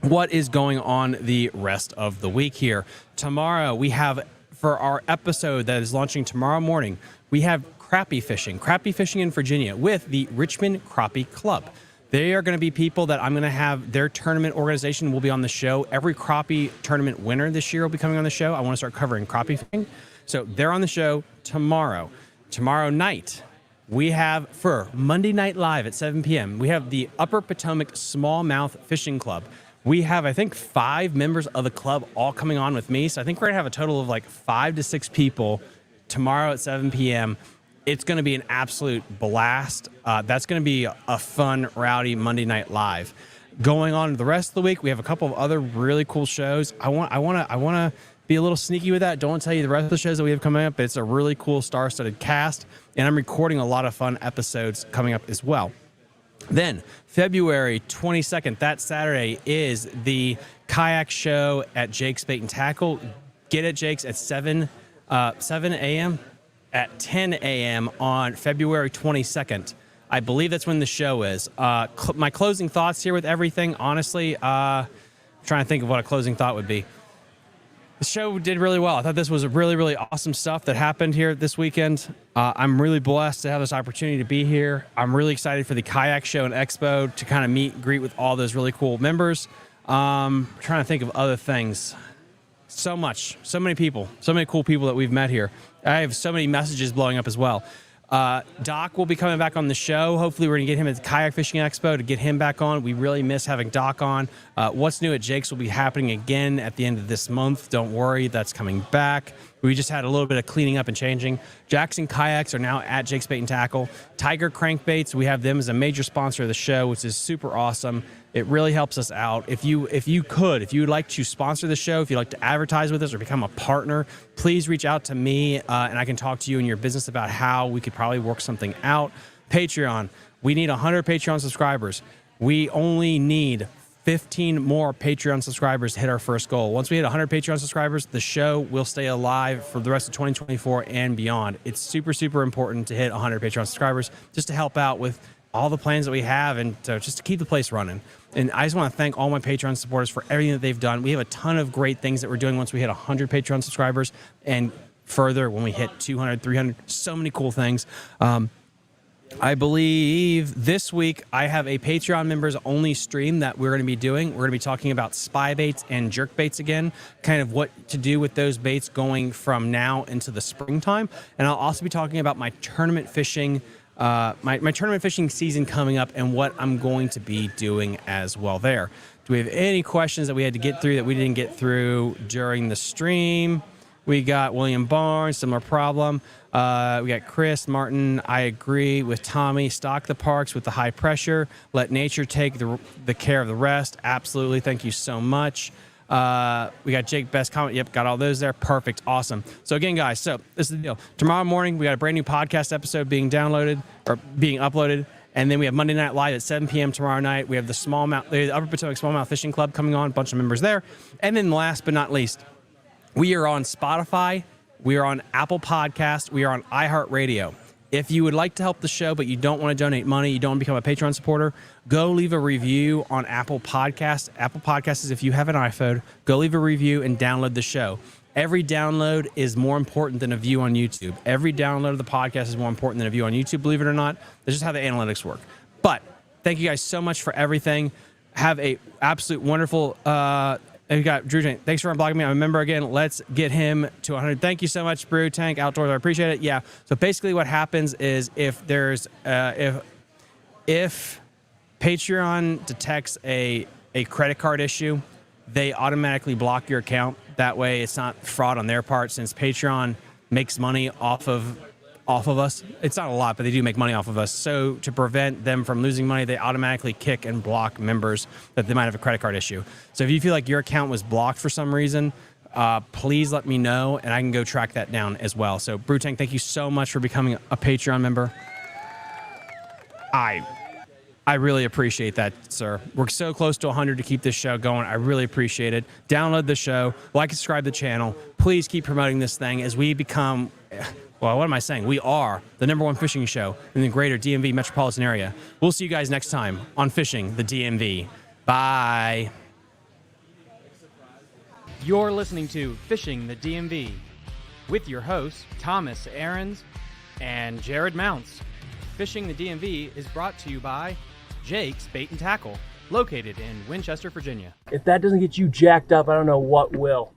what is going on the rest of the week here. Tomorrow we have, for our episode that is launching tomorrow morning, we have crappie fishing in Virginia with the Richmond Crappie Club. They are going to be people that I'm going to have, their tournament organization will be on the show. Every crappie tournament winner this year will be coming on the show. I want to start covering crappie fishing. So they're on the show tomorrow. Tomorrow night, we have, for Monday Night Live at 7 p.m., we have the Upper Potomac Smallmouth Fishing Club. We have, I think, 5 members of the club all coming on with me. So I think we're going to have a total of like 5 to 6 people tomorrow at 7 p.m. It's going to be an absolute blast. That's going to be a fun, rowdy Monday Night Live. Going on the rest of the week, we have a couple of other really cool shows. I want to be a little sneaky with that. Don't want to tell you the rest of the shows that we have coming up, but it's a really cool star-studded cast, and I'm recording a lot of fun episodes coming up as well. Then February 22nd, that Saturday, is the kayak show at Jake's Bait and Tackle. Get at Jake's at 7 a.m. at 10 a.m. on February 22nd. I believe that's when the show is. My closing thoughts here with everything, honestly, I'm trying to think of what a closing thought would be. The show did really well. I thought this was a really, really awesome stuff that happened here this weekend. I'm really blessed to have this opportunity to be here. I'm really excited for the kayak show and expo to kind of meet and greet with all those really cool members. Trying to think of other things. So many people, so many cool people that we've met here. I have so many messages blowing up as well. Doc will be coming back on the show. Hopefully we're going to get him at the Kayak Fishing Expo to get him back on. We really miss having Doc on. What's New at Jake's will be happening again at the end of this month. Don't worry, that's coming back. We just had a little bit of cleaning up and changing. Jackson Kayaks are now at Jake's Bait and Tackle. Tiger Crankbaits, we have them as a major sponsor of the show, which is super awesome. It really helps us out. If you would like to sponsor the show, if you'd like to advertise with us or become a partner, please reach out to me and I can talk to you and your business about how we could probably work something out. Patreon, we need 100 Patreon subscribers. We only need 15 more Patreon subscribers to hit our first goal. Once we hit 100 Patreon subscribers, the show will stay alive for the rest of 2024 and beyond. It's super, super important to hit 100 Patreon subscribers just to help out with all the plans that we have and just to keep the place running. And I just want to thank all my Patreon supporters for everything that they've done. We have a ton of great things that we're doing once we hit 100 Patreon subscribers and further when we hit 200, 300, so many cool things. I believe this week I have a Patreon members only stream that we're going to be doing. We're going to be talking about spy baits and jerk baits again, kind of what to do with those baits going from now into the springtime. And I'll also be talking about my tournament fishing my tournament fishing season coming up and what I'm going to be doing as well there. Do we have any questions that we had to get through that we didn't get through during the stream? We got William Barnes, similar problem. We got Chris Martin. I agree with Tommy. Stock the parks with the high pressure. Let nature take the care of the rest. Absolutely. Thank you so much. We got Jake Best comment. Yep, got all those there. Perfect. Awesome. So again, guys, so this is the deal. Tomorrow morning, we got a brand new podcast episode being downloaded or being uploaded. And then we have Monday Night Live at 7 p.m. tomorrow night. We have the Upper Potomac Smallmouth Fishing Club coming on, a bunch of members there. And then last but not least, we are on Spotify. We are on Apple Podcasts. We are on iHeartRadio. If you would like to help the show, but you don't want to donate money, you don't want to become a Patreon supporter, go leave a review on Apple Podcasts. Apple Podcasts is if you have an iPhone, go leave a review and download the show. Every download is more important than a view on YouTube. Every download of the podcast is more important than a view on YouTube, believe it or not. That's just how the analytics work. But thank you guys so much for everything. Have a absolute wonderful we got Drew Tank. Thanks for unblocking me. I'm a member again. Let's get him to 100. Thank you so much, Brew Tank Outdoors. I appreciate it. Yeah. So basically, what happens is if there's if Patreon detects a credit card issue, they automatically block your account. That way, it's not fraud on their part, since Patreon makes money off of off of us. It's not a lot, but they do make money off of us. So to prevent them from losing money, they automatically kick and block members that they might have a credit card issue. So if you feel like your account was blocked for some reason, please let me know, and I can go track that down as well. So Brew Tank, thank you so much for becoming a Patreon member. I really appreciate that, sir. We're so close to 100 to keep this show going. I really appreciate it. Download the show, like and subscribe to the channel. Please keep promoting this thing as we become, well, what am I saying? We are the #1 fishing show in the greater DMV metropolitan area. We'll see you guys next time on Fishing the DMV. Bye.
You're listening to Fishing the DMV with your hosts, Thomas Ahrens and Jared Mounts. Fishing the DMV is brought to you by Jake's Bait and Tackle, located in Winchester, Virginia.
If that doesn't get you jacked up, I don't know what will.